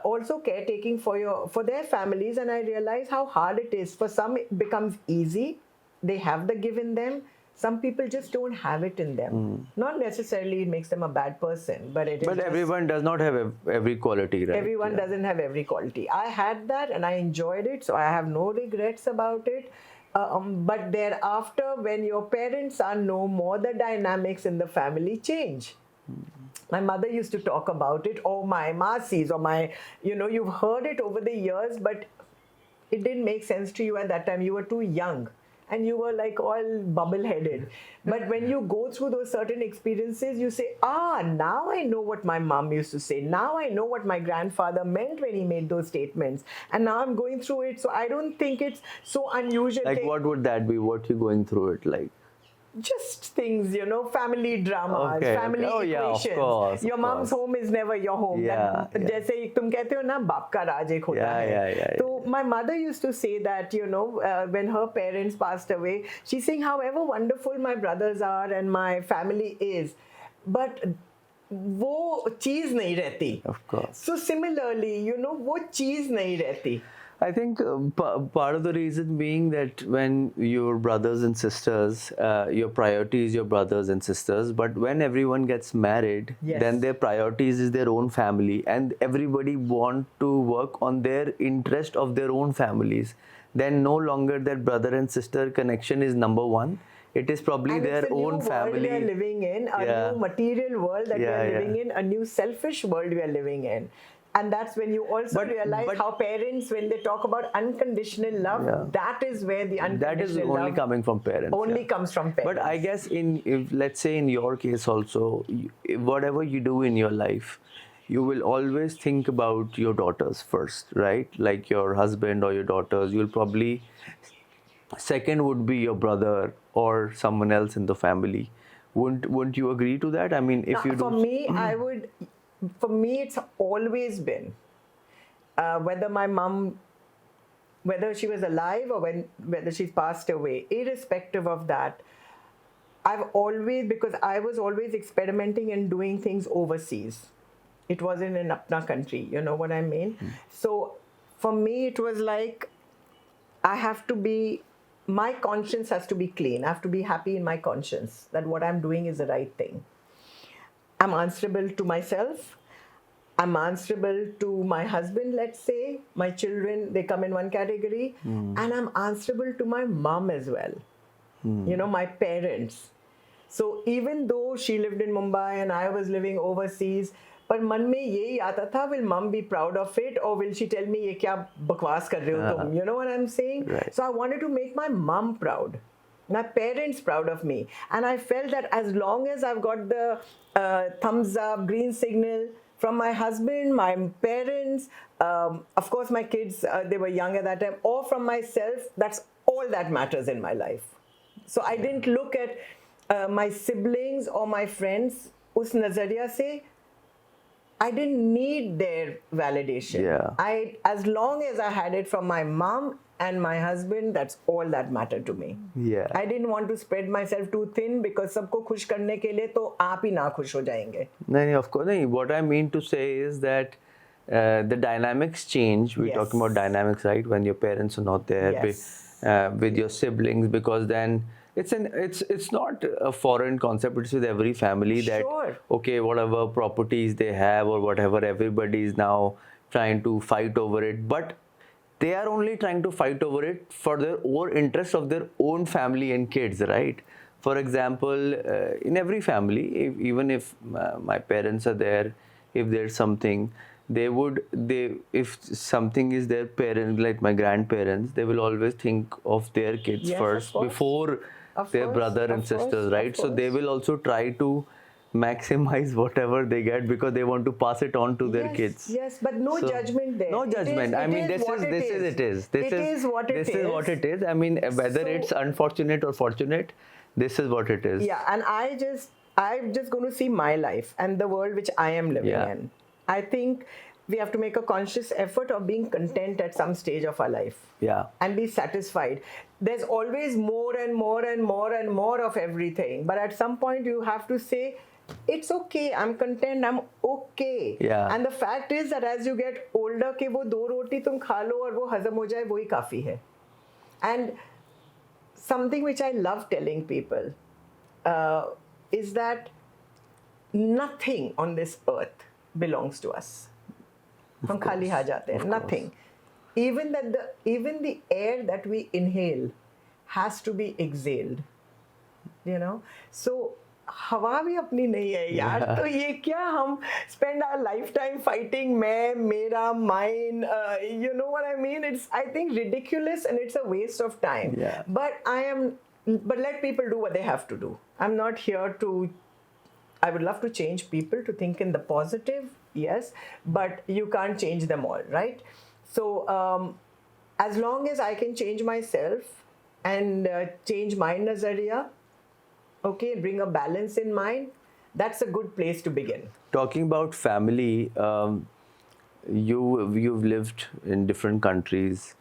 also caretaking for their families, and I realize how hard it is. For some it becomes easy, they have the give in them. Some people just don't have it in them. Not necessarily it makes them a bad person, but it is But just, everyone does not have every quality, right? everyone doesn't have every quality. I had that and I enjoyed it, so I have no regrets about it. But thereafter, when your parents are no more, the dynamics in the family change. My mother used to talk about it, or my masis, or my, you've heard it over the years, but it didn't make sense to you at that time. You were too young and you were like all bubble headed. But when you go through those certain experiences, you say, now I know what my mom used to say. Now I know what my grandfather meant when he made those statements. And now I'm going through it. So I don't think it's so unusual. Like, what would that be? What you going through it like? Just things, family dramas, Okay, family okay. Oh, yeah, of equations. course, Your of mom's course. home is never your home. Yeah, yeah. जैसे तुम कहते हो ना, बाप का राज एक होता है. Yeah. So my mother used to say that, when her parents passed away, she's saying however wonderful my brothers are and my family is, but वो चीज नहीं रहती. Of course. So similarly, वो चीज नहीं रहती. I think part of the reason being that when your brothers and sisters, your priority is your brothers and sisters, but when everyone gets married, Yes. then their priorities is their own family, and everybody want to work on their interest of their own families. Then no longer that brother and sister connection is number one. It is probably And their it's a own new family. world we are living in, a Yeah. new material world that we Yeah, are yeah. living in, a new selfish world we are living in. And that's when you also realize how parents, when they talk about unconditional love, Yeah. that is where the That is unconditional only love coming from parents. only yeah. comes from parents. But I guess if let's say in your case also, whatever you do in your life, you will always think about your daughters first, right? Like your husband or your daughters. You'll probably second would be your brother or someone else in the family. Wouldn't you agree to that? I mean, if you For do. me, for me, it's always been whether my mom, whether she was alive or whether she's passed away, irrespective of that, I've always, because I was always experimenting and doing things overseas. It wasn't in apna country, you know what I mean? So for me, it was like, I have to be, my conscience has to be clean. I have to be happy in my conscience that what I'm doing is the right thing. I'm answerable to myself. I'm answerable to my husband, let's say. My children, they come in one category. And I'm answerable to my mom as well. My parents. So even though she lived in Mumbai and I was living overseas, पर मन में यही आता था, will mom be proud of it or will she tell me ये क्या बकवास कर रहे हो तुम? You know what I'm saying? Right. So I wanted to make my mom proud, my parents proud of me, and I felt that as long as I've got the thumbs up, green signal from my husband, my parents, of course my kids, they were young at that time, or from myself, that's all that matters in my life. So I didn't look at my siblings or my friends उस नजरिया से. I didn't need their validation. Yeah. As long as I had it from my mom and my husband, that's all that mattered to me. Yeah. I didn't want to spread myself too thin because सबको खुश करने के लिए तो आप ही ना खुश हो जाएंगे. No, of course. No, what I mean to say is that the dynamics change. We're Yes. talking about dynamics, right? When your parents are not there, Yes. with your siblings, because then it's not a foreign concept. It's with every family that Sure. okay, whatever properties they have or whatever, everybody is now trying to fight over it, but they are only trying to fight over it for their own interest of their own family and kids, right? For example, in every family, even if my parents are there, if there's something, if something is their parent, like my grandparents, they will always think of their kids Yes, of first course. before Of their course, brother of and course, sisters, of right? So they course. will also try to maximize whatever they get because they want to pass it on to their Yes, kids. yes, but no So, judgment there. No It judgment. is- I it mean, is this what is it this is. is it is. It is what it This is what is. it is. I mean, whether So- it's unfortunate or fortunate, this is what it is. Yeah, and I'm just going to see my life and the world which I am living Yeah. in. I think we have to make a conscious effort of being content at some stage of our life. Yeah. And be satisfied. There's always more and more and more and more of everything. But at some point, you have to say, it's okay, I'm content, I'm okay. Yeah. And the fact is that as you get older, कि वो 2 रोटी तुम खा लो और वो हजम हो जाए, वही काफ़ी है. And something which I love telling people is that nothing on this earth belongs to us. हम खाली आ जाते हैं. Nothing. Even the air that we inhale has to be exhaled. You know. So हवा भी अपनी नहीं है यार. तो ये क्या हम spend our lifetime fighting मैं, मेरा, mine. You know what I mean? It's, I think, ridiculous and it's a waste of time. Yeah. But let people do what they have to do. I'm not here to. I would love to change people to think in the positive, yes, but you can't change them all, right? So as long as I can change myself and change my nazariya, okay, bring a balance in mind, that's a good place to begin. Talking about family, you've lived in different countries.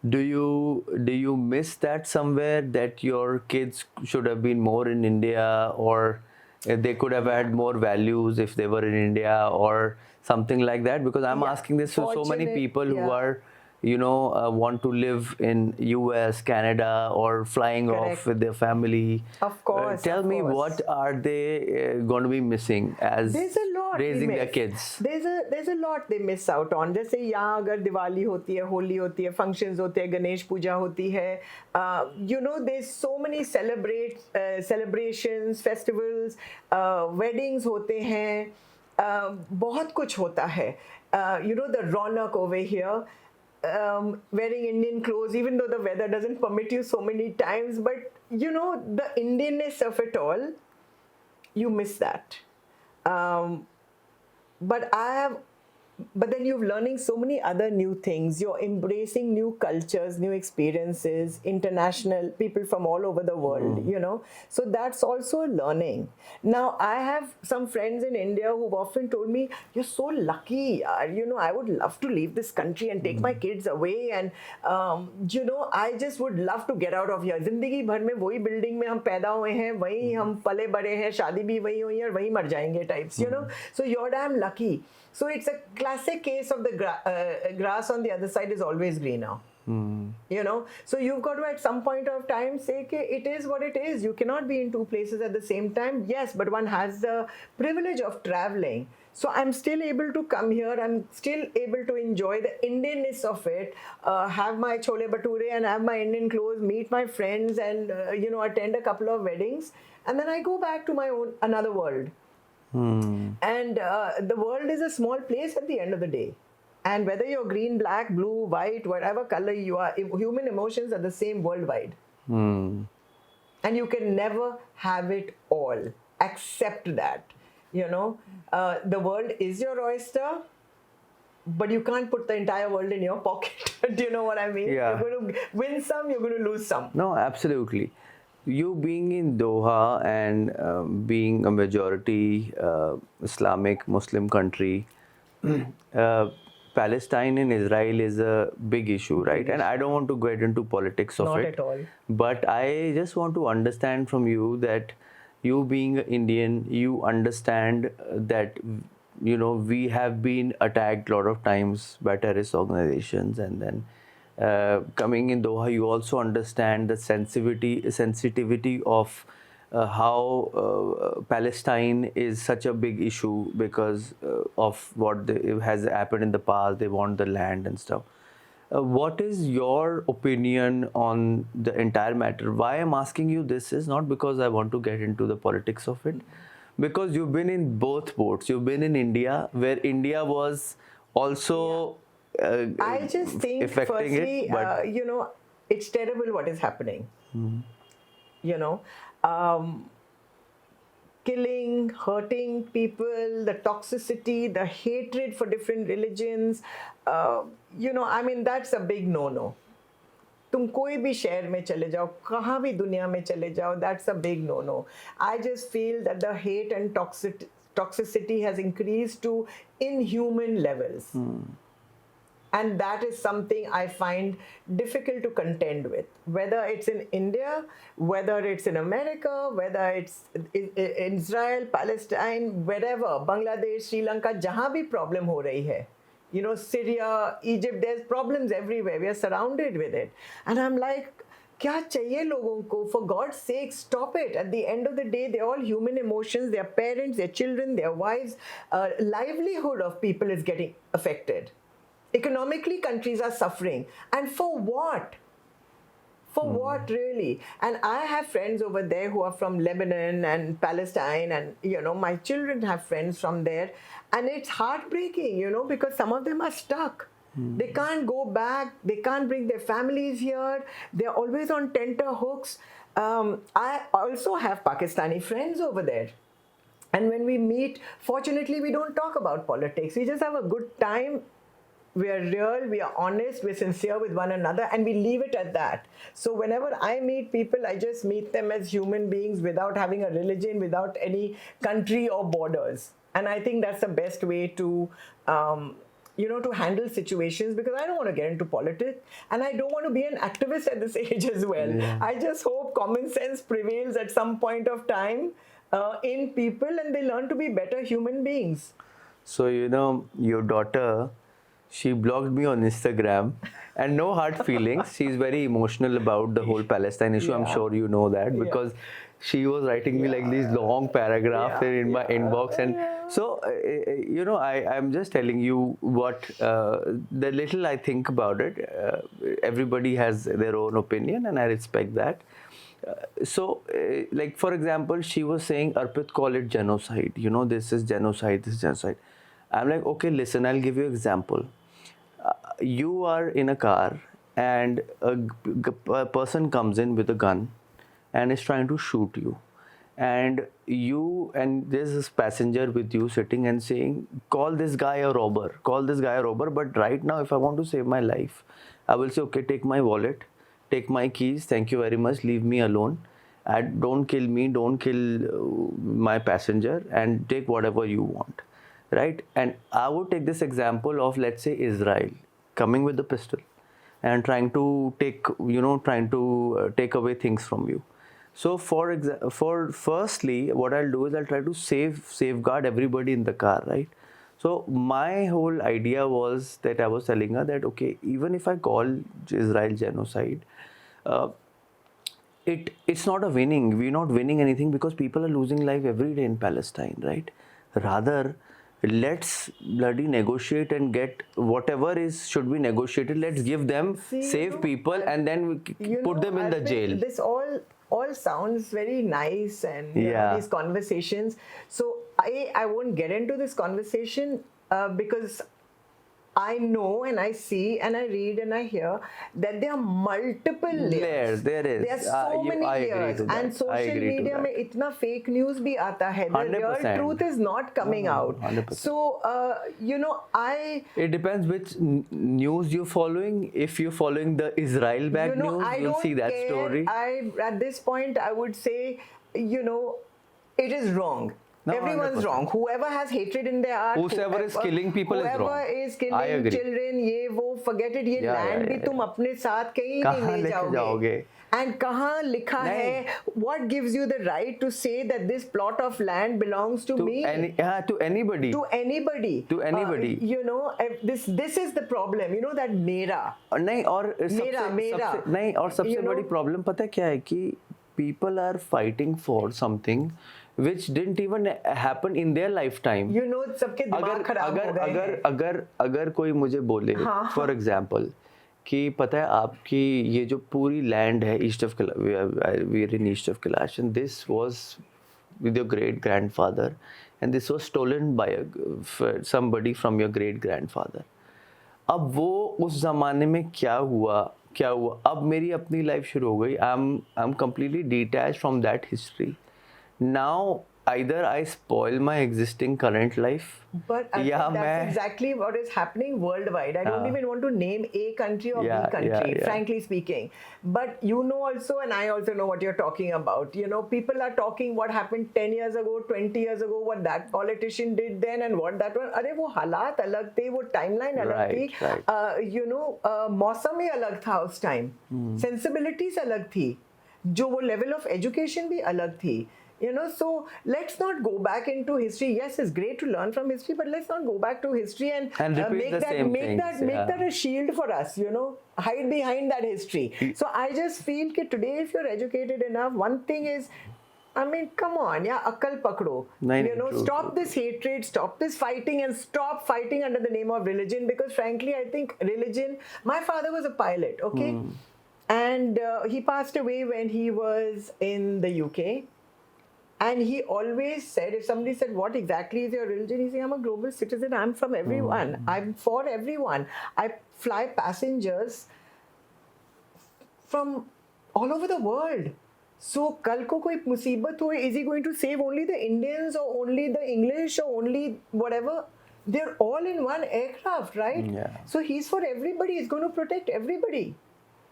Do you miss that somewhere, that your kids should have been more in India, or they could have had more values if they were in India, or something like that? Because I'm asking this to so many people who are, want to live in US, Canada, or flying off with their family. Of course. Tell me, what are they going to be missing as raising their kids? There's a lot they miss out on. जैसे यहाँ अगर दिवाली होती है, होली होती है, functions होते हैं, गणेश पूजा होती है, there's so many celebrations, festivals, weddings होते हैं, बहुत कुछ होता है. The Raunak over here. Wearing Indian clothes, even though the weather doesn't permit you so many times, but the Indianness of it all, you miss that. But then you're learning so many other new things. You're embracing new cultures, new experiences, international people from all over the world, So that's also a learning. Now, I have some friends in India who've often told me, you're so lucky. I would love to leave this country and take my kids away. And, I just would love to get out of here. जिंदगी भर में वही building में हम पैदा हुए हैं, वही हम पले बड़े हैं, शादी भी वही हुई है और वही मर जाएंगे types, So you're damn lucky. So it's a classic case of the grass on the other side is always greener. So you've got to at some point of time say, okay, it is what it is. You cannot be in two places at the same time. Yes, but one has the privilege of traveling. So I'm still able to come here. I'm still able to enjoy the Indianness of it, have my chole bhature and have my Indian clothes, meet my friends and, attend a couple of weddings. And then I go back to my own, another world. And the world is a small place at the end of the day. And whether you're green, black, blue, white, whatever color you are, human emotions are the same worldwide. And you can never have it all. Accept that. The world is your oyster, but you can't put the entire world in your pocket. Do you know what I mean? Yeah. You're going to win some, you're going to lose some. No, absolutely. You being in Doha and being a majority Islamic Muslim country, Palestine and Israel is a big issue, right? And I don't want to get into politics of it. Not at all. But I just want to understand from you that you being an Indian, you understand that, we have been attacked a lot of times by terrorist organizations, and then coming in Doha, you also understand the sensitivity of how Palestine is such a big issue because of what has happened in the past. They want the land and stuff. What is your opinion on the entire matter? Why I'm asking you this is not because I want to get into the politics of it, because you've been in both boats. You've been in India, where India was also I just think, firstly, it, it's terrible what is happening. Killing, hurting people, the toxicity, the hatred for different religions, that's a big no-no. तुम कोई भी शहर में चले जाओ, कहाँ भी दुनिया में चले जाओ, that's a big no-no. I just feel that the hate and toxicity has increased to inhuman levels. And that is something I find difficult to contend with. Whether it's in India, whether it's in America, whether it's in Israel, Palestine, wherever, Bangladesh, Sri Lanka, jahan bhi problem ho rahi hai. You know, Syria, Egypt, there's problems everywhere. We are surrounded with it. And I'm like, क्या चाहिए लोगों को? For God's sake, stop it. At the end of the day, they're all human emotions. Their parents, their children, their wives, livelihood of people is getting affected. Economically, countries are suffering. And for what? For what, really? And I have friends over there who are from Lebanon and Palestine, and you know, my children have friends from there, and it's heartbreaking, you know, because some of them are stuck. They can't go back. They can't bring their families here. They're always on tenterhooks. I also have Pakistani friends over there. And when we meet, fortunately, we don't talk about politics. We just have a good time. We are real, we are honest, we're sincere with one another, and we leave it at that. So whenever I meet people, I just meet them as human beings without having a religion, without any country or borders. And I think that's the best way to, you know, to handle situations, because I don't want to get into politics and I don't want to be an activist at this age as well. Yeah. I just hope common sense prevails at some point of time in people, and they learn to be better human beings. So, you know, your daughter, she blocked me on Instagram, and no hard feelings. She's very emotional about the whole Palestine issue. Yeah. I'm sure you know that, because she was writing me like these long paragraphs in my inbox. And so, you know, I'm just telling you what the little I think about it. Everybody has their own opinion, and I respect that. Like, for example, she was saying, Arpit, call it genocide. You know, this is genocide, this is genocide. I'm like, okay, listen, I'll give you an example. You are in a car, and a person comes in with a gun and is trying to shoot you. And there's this passenger with you sitting and saying, call this guy a robber, call this guy a robber. But right now, if I want to save my life, I will say, okay, take my wallet, take my keys, thank you very much, leave me alone. And don't kill me, don't kill my passenger, and take whatever you want. Right? And I would take this example of, let's say, Israel coming with the pistol and trying to take away things from you. So for firstly, what I'll do is I'll try to safeguard everybody in the car, right? So my whole idea was that I was telling her that, okay, even if I call Israel genocide, it's not a winning. We're not winning anything, because people are losing life every day in Palestine, right? Rather, let's bloody negotiate and get whatever should be negotiated. Let's give them, save people, and then put them in the jail. This all sounds very nice, and you know, these conversations. So I won't get into this conversation because I know and I see and I read and I hear that there are multiple layers. There is. There are so many layers, and social media में इतना fake news भी आता है. The real truth is not coming out. 100%. So you know, it depends which news you're following. If you're following the Israel backed news, you'll see that story. At this point, I would say, you know, it is wrong. No, everyone's 100%. Wrong. Whoever has hatred in their heart, whoever is killing people is wrong. Whoever is killing children, ये वो, forget it. ये land भी तुम अपने साथ कहीं नहीं ले जाओगे. And कहाँ लिखा है? What gives you the right to say that this plot of land belongs to me? To anybody. To anybody. To anybody. You know, this is the problem. You know, that मेरा. नहीं, और सबसे बड़ी problem पता है क्या है कि people are fighting for something which didn't even happen in their lifetime. You know, सबके दिमाग खराब हो गए हैं. अगर कोई मुझे बोले, for example, कि पता है आपकी ये जो पूरी land है east of Kailash, we are in east of Kailash, and this was with your great grandfather, and this was stolen by somebody from your great grandfather. अब वो उस ज़माने में क्या हुआ, अब मेरी अपनी लाइफ शुरू हो गई. I'm completely detached from that history. Now either I spoil my existing current life, But I या think that's मैं exactly what is happening worldwide. I don't even want to name A country or Yeah, B country, yeah. frankly speaking. But you know also, and I also know what you're talking about. You know, people are talking what happened 10 years ago, 20 years ago, what that politician did then and what that one. अरे वो हालात अलग थे, वो timeline अलग थी. Right. You know, मौसम ही अलग था उस time. Sensibilities अलग थी. जो वो level of education भी अलग थी. You know, so let's not go back into history. Yes, it's great to learn from history, but let's not go back to history and repeat make the that same make things, that make yeah. that a shield for us. You know, hide behind that history. So I just feel that today, if you're educated enough, one thing is, I mean, come on, yeah, akal pakdo. Nahin, You know, true, stop true, this hatred, stop this fighting, and stop fighting under the name of religion. Because frankly, I think religion. My father was a pilot, okay, and he passed away when he was in the UK. And he always said, if somebody said, what exactly is your religion? He said, I'm a global citizen. I'm from everyone. I'm for everyone. I fly passengers from all over the world. So, kal ko koi musibat ho, is he going to save only the Indians or only the English or only whatever? They're all in one aircraft, right? Yeah. So, he's for everybody. He's going to protect everybody.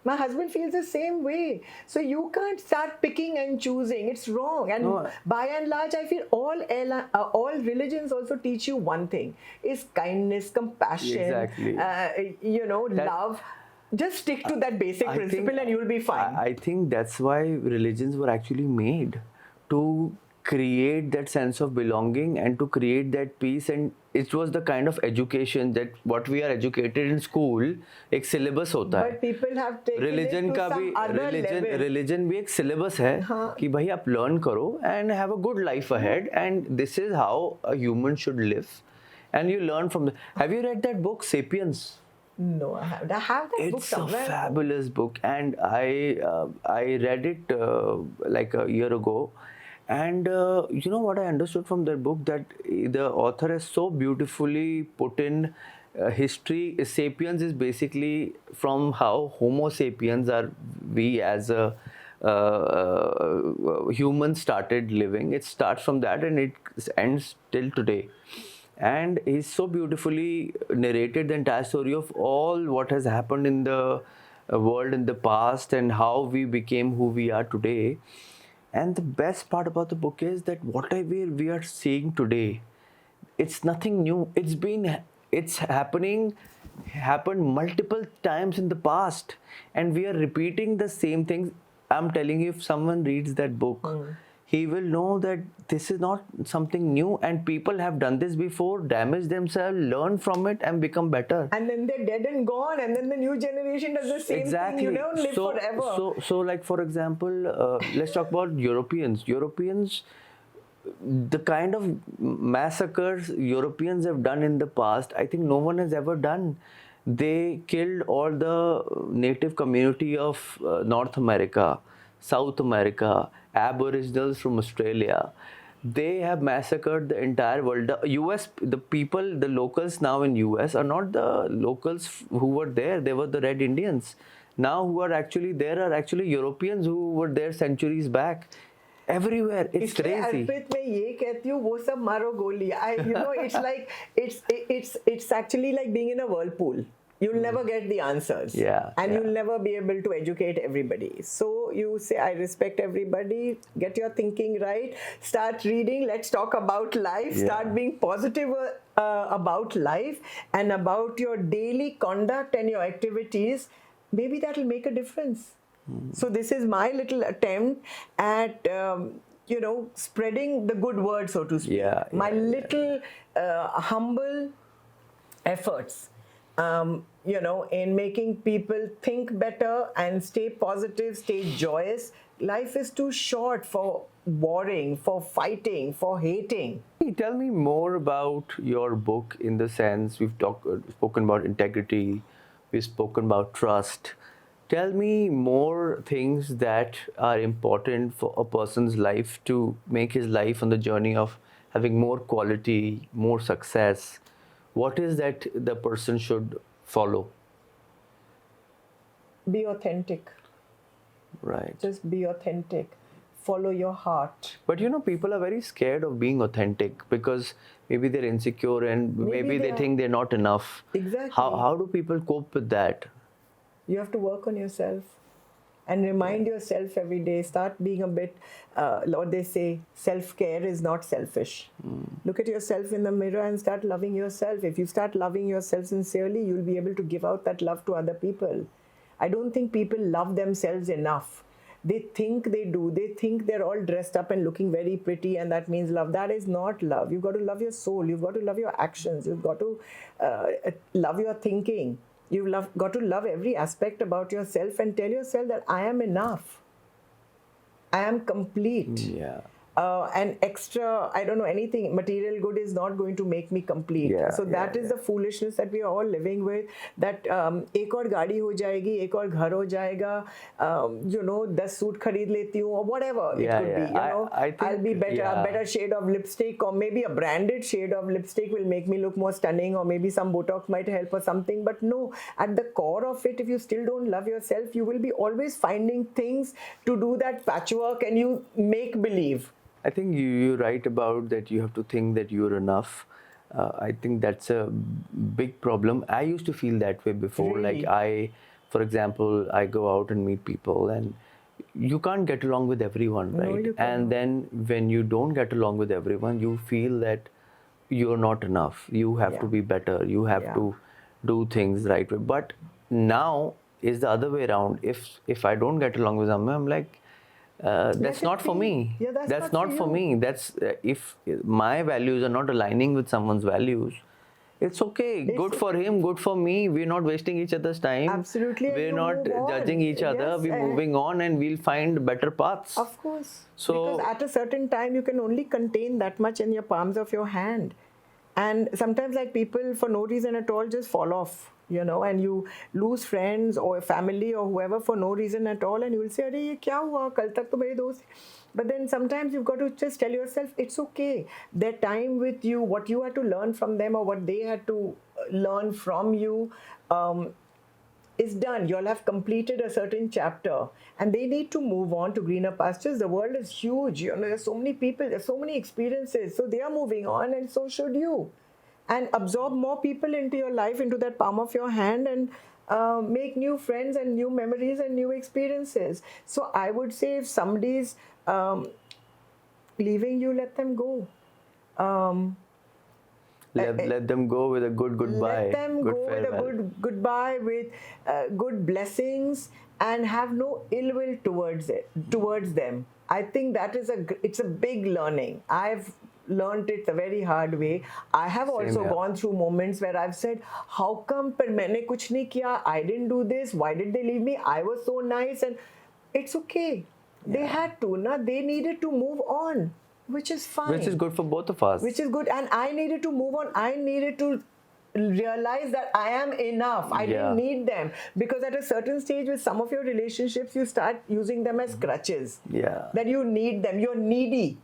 My husband feels the same way. So you can't start picking and choosing. It's wrong. And No. by and large, I feel all religions also teach you one thing: is kindness, compassion, Exactly. you know, love. Just stick to that basic I principle think- and you'll be fine. I think that's why religions were actually made to create that sense of belonging and to create that peace. And it was the kind of education that what we are educated in school, एक syllabus होता है. But people have taken Religion it to का some भी other level. religion भी एक syllabus है कि भाई आप learn करो and have a good life ahead, and this is how a human should live, and you learn from the. Have you read that book Sapiens? No, I haven't. I have that book It's a somewhere. fabulous book, and I read it like a year ago, and you know what I understood from that book, that the author has so beautifully put in history. Sapiens is basically from how Homo sapiens are, we as a humans started living. It starts from that and it ends till today. And he's so beautifully narrated the entire story of all what has happened in the world in the past and how we became who we are today. And the best part about the book is that whatever we are seeing today, it's nothing new. It's happened multiple times in the past, and we are repeating the same things. I'm telling you, if someone reads that book, he will know that this is not something new, and people have done this before, damaged themselves, learn from it, and become better. And then they're dead and gone, and then the new generation does the same thing. You don't live forever. So, like for example, let's talk about Europeans. The kind of massacres Europeans have done in the past, I think no one has ever done. They killed all the native community of North America, South America, Aboriginals from Australia. They have massacred the entire world. The US, the people, the locals now in US are not the locals who were there. They were the Red Indians. Now who are actually there are actually Europeans who were there centuries back. Everywhere, it's इसलिए crazy. अर्पित मैं ये कहती हूँ वो सब मारो गोली. You know, it's like it's actually like being in a whirlpool. You'll never get the answers. And you'll never be able to educate everybody. So you say, I respect everybody, get your thinking right, start reading, let's talk about life, start being positive about life and about your daily conduct and your activities. Maybe that'll make a difference. So this is my little attempt at you know, spreading the good word, so to speak. My little humble efforts, you know, in making people think better and stay positive, stay joyous. Life is too short for warring, for fighting, for hating. Tell me more about your book, in the sense we've spoken about integrity, we've spoken about trust. Tell me more things that are important for a person's life to make his life on the journey of having more quality, more success. What is that the person should follow? Be authentic. Right. Just be authentic. follow your heart. But people are very scared of being authentic because maybe they're insecure and maybe they think they're not enough. Exactly. How do people cope with that? You have to work on yourself and remind yourself every day. Start being a bit, what they say, self-care is not selfish. Look at yourself in the mirror and start loving yourself. If you start loving yourself sincerely, you'll be able to give out that love to other people. I don't think people love themselves enough. They think they do. They think they're all dressed up and looking very pretty and that means love. That is not love. You've got to love your soul. You've got to love your actions. You've got to love your thinking. You've got to love every aspect about yourself and tell yourself that I am enough. I am complete. Yeah. And extra, I don't know, anything, material good is not going to make me complete. Yeah, So that is the foolishness that we are all living with, that एक और गाड़ी हो जाएगी, एक और घर हो जाएगा, 10 सूट खरीद लेती हूँ, or whatever it could be, I think, I'll be better, a better shade of lipstick, or maybe a branded shade of lipstick will make me look more stunning, or maybe some Botox might help or something. But no, at the core of it, if you still don't love yourself, you will be always finding things to do that patchwork and you make believe. I think you're right about that. You have to think that you're enough. I think that's a big problem. I used to feel that way before. Really? Like for example, I go out and meet people and you can't get along with everyone, No, right? you cannot. And then when you don't get along with everyone, you feel that you're not enough. You have to be better. You have to do things right way. But now is the other way around. If I don't get along with someone, I'm like, that's not for me. Yeah, that's not for me. That's if my values are not aligning with someone's values, it's okay. Good for him, good for me. We're not wasting each other's time. Absolutely. We're you not move on. judging each other. Yes, We're moving on and we'll find better paths. Of course. So- because at a certain time, you can only contain that much in your palms of your hand. And sometimes like people for no reason at all just fall off, and you lose friends or family or whoever for no reason at all. And you will say, "Arey, ye kya hua? Kal tak to mere dost." But then sometimes you've got to just tell yourself, it's okay. Their time with you, what you had to learn from them or what they had to learn from you, is done. You'll have completed a certain chapter and they need to move on to greener pastures. The world is huge. There's so many people, there's so many experiences. So they are moving on and so should you. And absorb more people into your life, into that palm of your hand, and make new friends and new memories and new experiences. So I would say if somebody's leaving you, let them go. Let them go with a good goodbye. Let them good go with a farewell. good goodbye, with good blessings, and have no ill will towards them. I think that is it's a big learning. I've learned it the very hard way. I have also gone through moments where I've said, how come पर मैंने कुछ नहीं किया? I didn't do this. Why did they leave me? I was so nice. And it's okay. They had to, they needed to move on, which is fine. Which is good for both of us. Which is good. And I needed to move on. I needed to realize that I am enough. I didn't need them. Because at a certain stage with some of your relationships, you start using them as crutches. Yeah. That you need them. You're needy.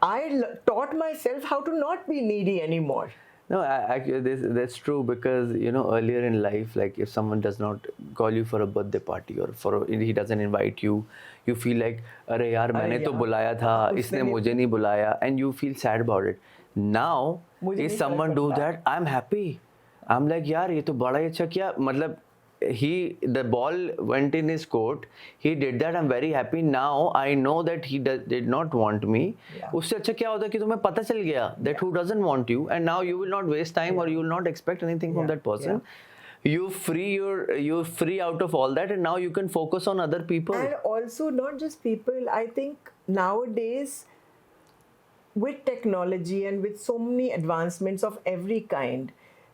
I taught myself how to not be needy anymore. No, actually, that's true because earlier in life, like if someone does not call you for a birthday party or he doesn't invite you, you feel like, अरे यार मैंने तो बुलाया था, इसने मुझे नहीं बुलाया, and you feel sad about it. Now, if someone do that, I'm happy. I'm like, यार ये तो बड़ा ही अच्छा किया, मतलब the ball went in his court. He did that. I'm very happy. Now I know that he did not want me. उससे अच्छा क्या होता है कि तुम्हें पता चल गया that who doesn't want you, and now you will not waste time or you will not expect anything from that person. You're free out of all that, and now you can focus on other people. And also not just people. I think nowadays with technology and with so many advancements of every kind,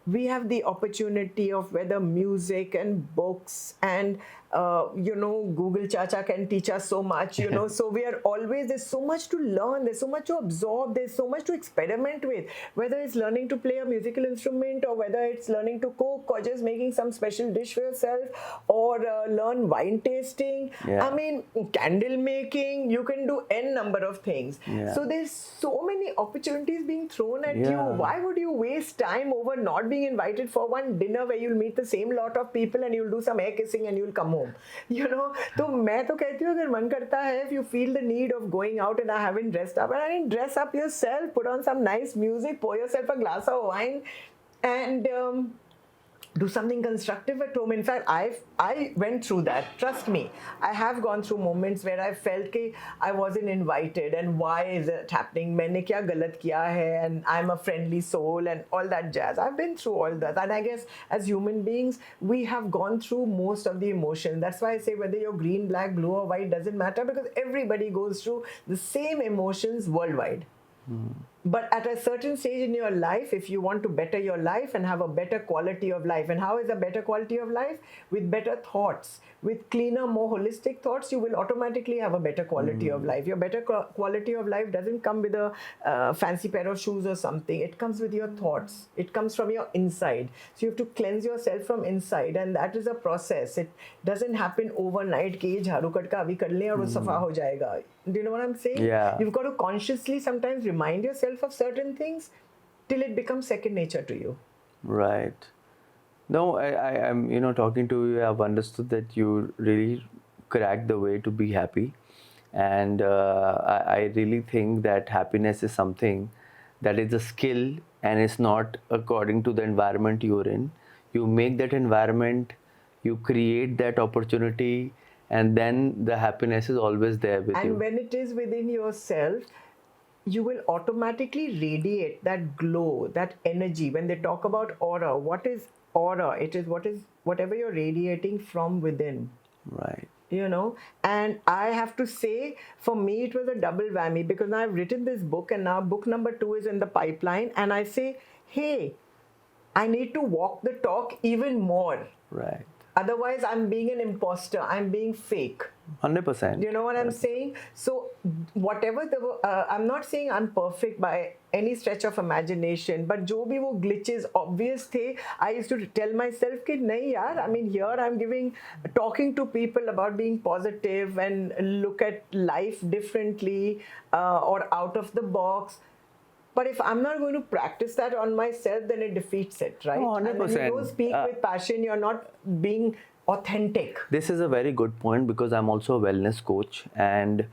we have the opportunity of whether music and books and Google Chacha can teach us so much, so we are always, there's so much to learn, there's so much to absorb, there's so much to experiment with, whether it's learning to play a musical instrument or whether it's learning to cook or just making some special dish for yourself or learn wine tasting. I mean, candle making, you can do n number of things. So there's so many opportunities being thrown at you. Why would you waste time over not being invited for one dinner where you'll meet the same lot of people and you'll do some air kissing and you'll come home? home. तो मैं तो कहती हूँ अगर मन करता है, if you feel the need of going out and I haven't dressed up, and I didn't dress up yourself, put on some nice music, pour yourself a glass of wine, and do something constructive at home. In fact, I went through that. Trust me, I have gone through moments where I felt कि I wasn't invited and why is it happening? मैंने क्या गलत किया है? And I'm a friendly soul and all that jazz. I've been through all that, and I guess as human beings, we have gone through most of the emotions. That's why I say whether you're green, black, blue, or white doesn't matter, because everybody goes through the same emotions worldwide. But at a certain stage in your life, if you want to better your life and have a better quality of life, and how is a better quality of life? With better thoughts, with cleaner, more holistic thoughts, you will automatically have a better quality of life. Your better quality of life doesn't come with a fancy pair of shoes or something. It comes with your thoughts. It comes from your inside. So you have to cleanse yourself from inside, and that is a process. It doesn't happen overnight कि ये झाड़ू cut का अभी कर लें और वो सफा हो जाएगा. Do you know what I'm saying? Yeah. You've got to consciously sometimes remind yourself of certain things till it becomes second nature to you. Right. No, I'm, talking to you, I've understood that you really cracked the way to be happy. And I really think that happiness is something that is a skill and it's not according to the environment you're in. You make that environment, you create that opportunity, and then the happiness is always there with you. And when it is within yourself, you will automatically radiate that glow, that energy. When they talk about aura, what is aura? It is whatever you're radiating from within. Right. And I have to say, for me it was a double whammy, because now I've written this book and now book number 2 is in the pipeline, and I say, hey, I need to walk the talk even more. Right. Otherwise, I'm being an imposter. I'm being fake. 100%. You know what I'm saying? So, whatever I'm not saying I'm perfect by any stretch of imagination, but जो भी वो glitches obvious थे, I used to tell myself कि नहीं यार, I mean here I'm talking to people about being positive and look at life differently or out of the box. But if I'm not going to practice that on myself, then it defeats it, right? Oh, 100%. And when you don't speak with passion, you're not being authentic. This is a very good point, because I'm also a wellness coach, and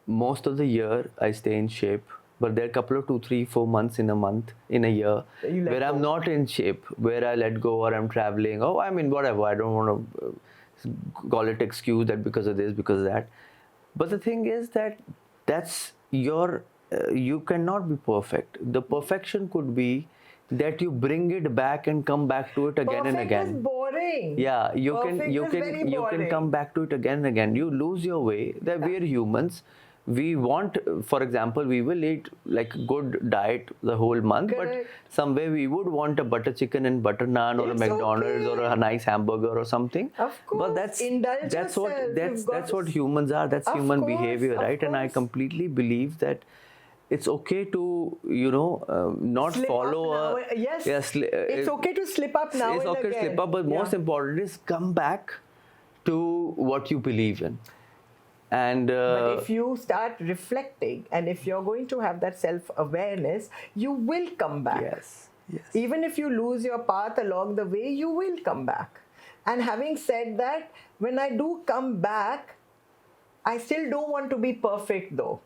most of the year I stay in shape. But there are a couple of 2, 3, 4 months in a year where I'm not in shape, where I let go or I'm traveling. Oh, I mean, whatever. I don't want to call it excuse that because of this, because of that. But the thing is that that's you cannot be perfect. The perfection could be that you bring it back and come back to it again and again. Perfect is boring. Yeah, you can come back to it again and again. You lose your way. That we are humans. We want, for example, we will eat like good diet the whole month, Correct. but somewhere we would want a butter chicken and butter naan, or It's a McDonald's, okay. or a nice hamburger or something. Of course. But that's Indulge that's yourself. that's what humans are. That's Of human course, behavior, of right? And I course. completely believe that it's okay to not Slip follow up a now. Yes. it's okay to slip up now it's and okay again. to slip up, but most important is come back to what you believe in. And But if you start reflecting, and if you're going to have that self-awareness, you will come back. yes, Even if you lose your path along the way, you will come back. And having said that, when I do come back, I still don't want to be perfect though.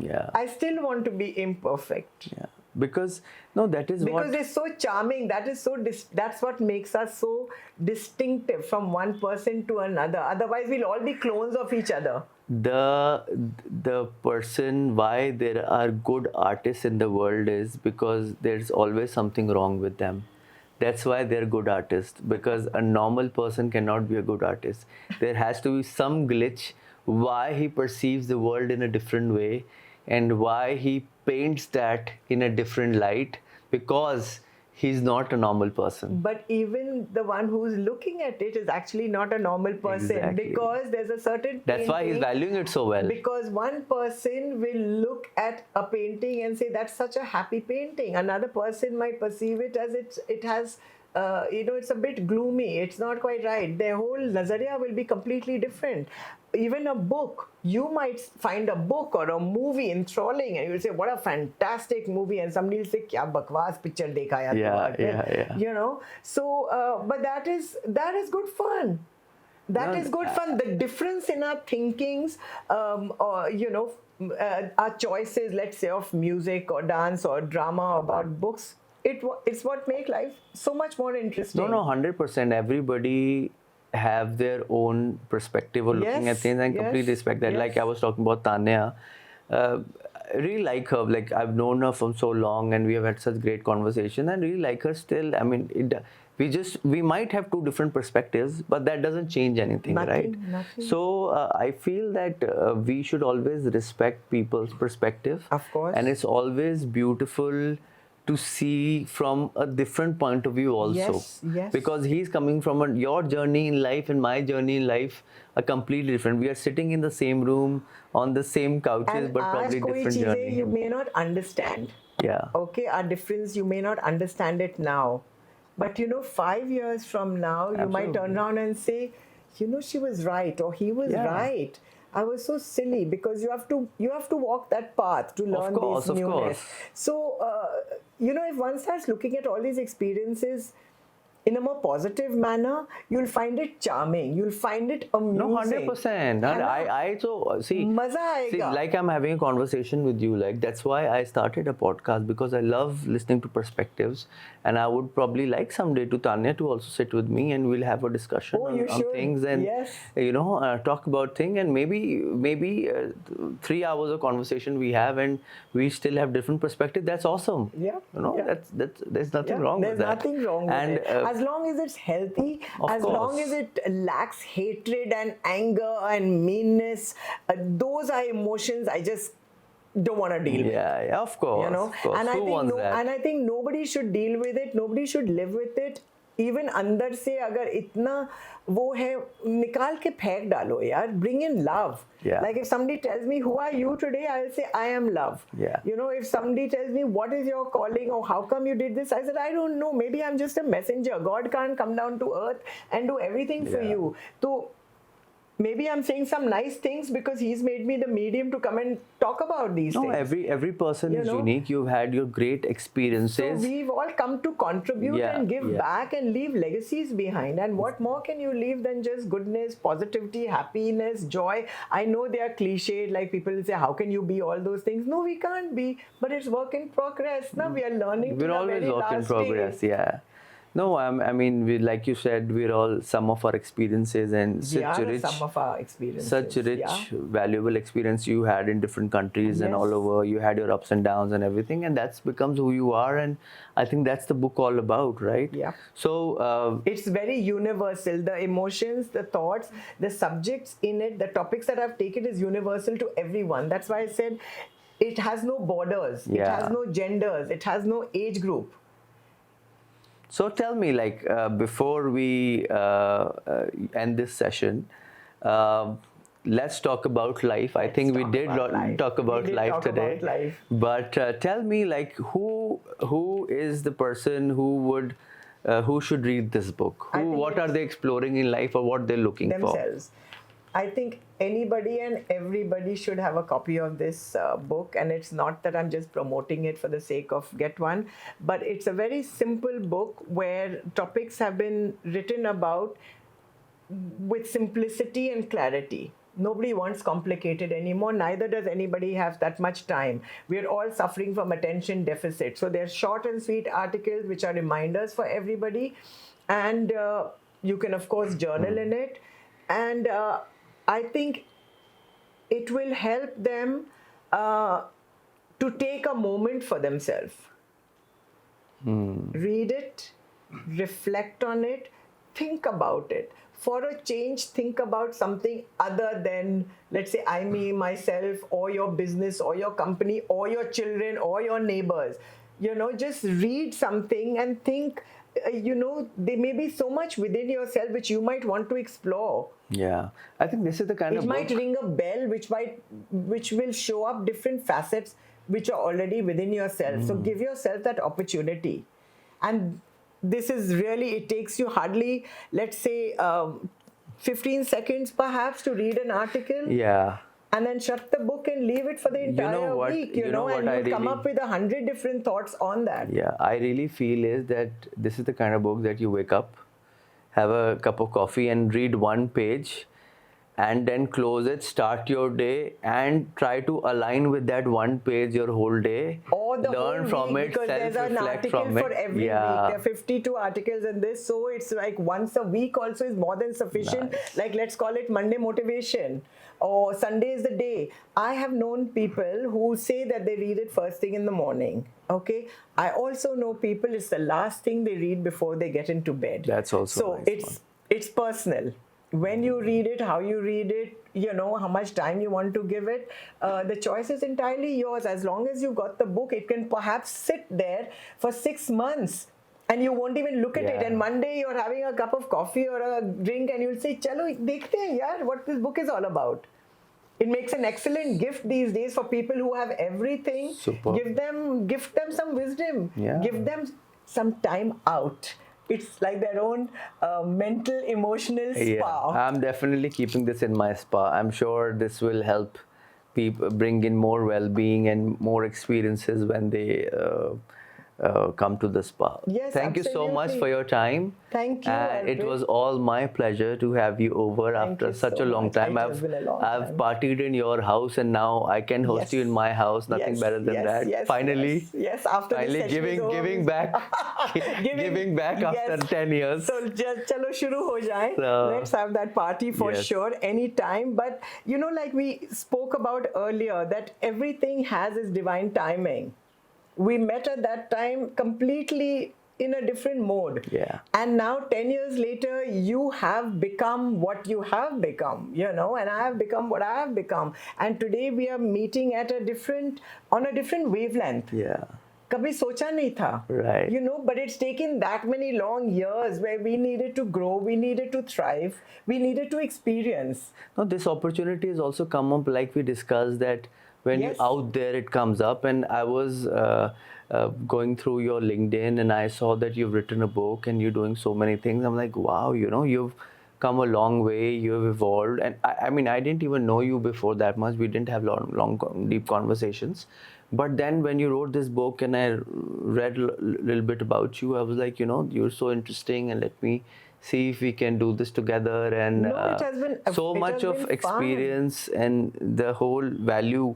yeah, I still want to be imperfect. yeah. Because no, that is Because what. it's so charming. That's what makes us so distinctive from one person to another. Otherwise, we'll all be clones of each other. The person, why there are good artists in the world is because there's always something wrong with them. That's why they're good artists, because a normal person cannot be a good artist. There has to be some glitch why he perceives the world in a different way, and why he paints that in a different light, because he's not a normal person. But even the one who's looking at it is actually not a normal person. Exactly. Because there's a certain That's why he's painting- valuing it so well. Because one person will look at a painting and say that's such a happy painting. Another person might perceive it as it has it's a bit gloomy. It's not quite right. Their whole nazariya will be completely different. Even a book, you might find a book or a movie enthralling, and you'll say, "What a fantastic movie!" And somebody will say, "Kya bakwas picture dekha yaar Yeah, tumhara?" yeah. So, but that is good fun. That No, is good fun. The difference in our thinkings, or our choices, let's say of music or dance or drama about books, it's what make life so much more interesting. no, 100%. Everybody have their own perspective of looking at Yes, things, and completely yes, respect that. Like I yes. was talking about Tanya, I really like her. Like I've known her from so long, and we have had such great conversation. And really like her still. I mean, we might have two different perspectives, but that doesn't change anything, right? Nothing. So I feel that we should always respect people's perspective, Of course. and it's always beautiful to see from a different point of view also. Yes, yes. Because he's coming from your journey in life and my journey in life are completely different. We are sitting in the same room on the same couches, And but probably आज कोई different चीजें journey. you may not understand. Yeah. Okay, our difference, you may not understand it now. But 5 years from now, you might turn Absolutely. around and say, she was right, or he was Yeah. right. I was so silly, because you have to walk that path to learn course, this of newness. course. So if one starts looking at all these experiences in a more positive manner, you'll find it charming. You'll find it amusing. No, 100%. है ना? I so see. मजा See, आएगा. like I'm having a conversation with you. Like that's why I started a podcast, because I love listening to perspectives, and I would probably like someday to Tanya to also sit with me, and we'll have a discussion Oh, you on should. things, and Yes. talk about things, and maybe 3 hours of conversation we have, and we still have different perspectives. That's awesome. Yeah, yeah. That's there's nothing wrong There's with that. nothing wrong with And it. As long as it's healthy, Of as long course. as it lacks hatred and anger and meanness, those are emotions I just don't want to deal with. yeah, of course. Of course. And Who wants that? I think nobody should deal with it. Nobody should live with it. Even अंदर से अगर इतना वो है, निकाल के फेंक डालो यार. Bring in love. Yeah. Like if somebody tells me, who are you today? I'll say, I am love. Yeah. If somebody tells me, what is your calling, or how come you did this? I said, I don't know. Maybe I'm just a messenger. God can't come down to earth and do everything for Yeah. you. So maybe I'm saying some nice things because he's made me the medium to come and talk about these No, things. every person is know? unique. You've had your great So experiences. we've all come to contribute Yeah, and give yeah. back and leave legacies behind. And what more can you leave than just goodness, positivity, happiness, joy? I know they are cliched, like people say, how can you be all those things? No, we can't be, but it's work in progress. Now we are learning. We're to the always very work in last progress. day. Yeah. No, I mean, like you said, we're all some of our experiences, and We such are rich, some of our experiences. such rich, yeah. valuable experience you had in different countries and all Yes. over. You had your ups and downs and everything, and that's becomes who you are. And I think that's the book all about, right? Yeah. So It's very universal. The emotions, the thoughts, the subjects in it, the topics that I've taken is universal to everyone. That's why I said it has no borders. It Yeah. has no genders. It has no age group. So tell me, like, before we end this session, let's talk about life. I think we talk did about life. talk We about did life talk today. about life. But tell me, like, who is the person who should read this book? I think What are they exploring in life, or what they're looking Themselves. I think anybody and everybody should have a copy of this book, and it's not that I'm just promoting it for the sake of get one, but it's a very simple book where topics have been written about with simplicity and clarity. Nobody wants complicated anymore, neither does anybody have that much time. We're all suffering from attention deficit. So they're short and sweet articles which are reminders for everybody, and you can of course journal in it, and I think it will help them to take a moment for themselves. Read it, reflect on it, think about it. For a change, think about something other than, let's say, I, me, myself, or your business, or your company, or your children, or your neighbors. Just read something and think, there may be so much within yourself which you might want to explore. Yeah, I think this is the kind It of might book. ring a bell which will show up different facets which are already within yourself. So give yourself that opportunity. And this is really, it takes you hardly, let's say, 15 seconds perhaps to read an article. Yeah. And then shut the book and leave it for the entire what- week, you know what and I you'll come really- up with 100 different thoughts on that. Yeah, I really feel is that this is the kind of book that you wake up have a cup of coffee and read one page, and then close it, start your day, and try to align with that one page your whole day. Or the Learn whole from week, it, because there's an self-reflect article from for it. every week. Yeah. There are 52 articles in this, so it's like once a week also is more than sufficient. Nice. Like, let's call it Monday motivation, or Sunday is the day. I have known people who say that they read it first thing in the morning. Okay, I also know people it's the last thing they read before they get into bed. That's also so a nice it's one. it's personal. When you read it, how you read it, how much time you want to give it, the choice is entirely yours. As long as you got the book, it can perhaps sit there for 6 months and you won't even look at it. Yeah. And Monday you're having a cup of coffee or a drink and you'll say, chalo, dekhte hain yaar, what this book is all about. It makes an excellent gift these days for people who have everything. Super. Gift them some wisdom. Yeah. Give them some time out. It's like their own mental, emotional spa. Yeah, I'm definitely keeping this in my spa. I'm sure this will help people bring in more well-being and more experiences when they come to the spa. Yes, Thank you so much absolutely. for your time. Thank you, It Arpit. was all my pleasure to have you over after you such so a long much. time. It has been a long I've time. partied in your house, and now I can host Yes. you in my house. Nothing Yes, better than yes, that. yes, Finally, yes. After this finally session is over, giving back, giving back after 10 years. So chalo shuru ho jaye. So- Let's have that party for Yes. sure, anytime. But like we spoke about earlier, that everything has its divine timing. We met at that time completely in a different mode. Yeah. And now 10 years later, you have become what you have become, and I have become what I have become. And today we are meeting on a different wavelength. Yeah. कभी सोचा नहीं था, Right. but it's taken that many long years where we needed to grow, we needed to thrive, we needed to experience. No, this opportunity has also come up, like we discussed, that when Yes. you're out there, it comes up. And I was going through your LinkedIn, and I saw that you've written a book and you're doing so many things. I'm like, wow, you've come a long way, you've evolved. And I mean, I didn't even know you before that much. We didn't have long, deep conversations. But then when you wrote this book and I read a little bit about you, I was like, you're so interesting, and let me see if we can do this together. And No, it has been- so it much has of been fun. experience and the whole value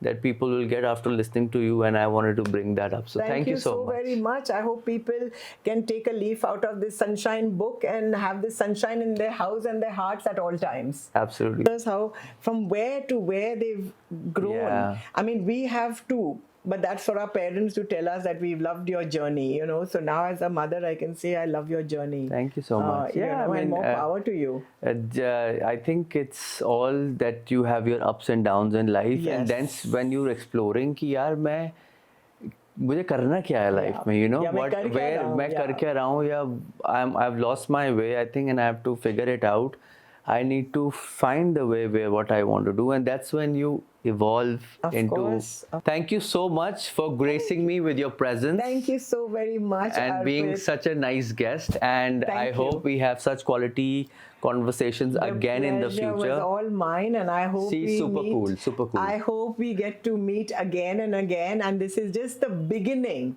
that people will get after listening to you, and I wanted to bring that up. So thank you so much. very much. I hope people can take a leaf out of this sunshine book and have this sunshine in their house and their hearts at all times. Absolutely. Because how from where to where they've grown. Yeah. I mean, we have too. But that's for our parents to tell us that we've loved your journey, So now as a mother, I can say I love your journey. Thank you so much. and more power to you. I think it's all that you have your ups and downs in life, and then Yes. when you're exploring कि यार मुझे करना क्या है life में, या मैं कर क्या where रहा हूँ, मैं कर yeah. क्या रहा हूँ, या I've lost my way, I think, and I have to figure it out. I need to find the way where what I want to do, and that's when you evolve Of into. course. Thank you so much for gracing me with your presence. Thank you so very much, And being Arpit. such a nice guest, and Thank I you. hope we have such quality conversations again in the pleasure future. was all mine, and I hope See, we super meet. cool, super cool. I hope we get to meet again and again, and this is just the beginning.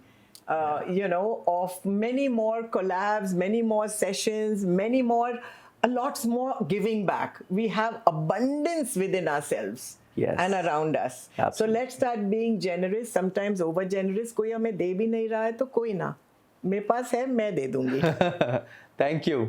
Of many more collabs, many more sessions, lots more giving back. We have abundance within ourselves. Yes. And around us. Absolutely. So let's start being generous, sometimes over generous. कोई हमें दे भी नहीं रहा है तो कोई ना, मेरे पास है, मैं दे दूंगी. Thank you.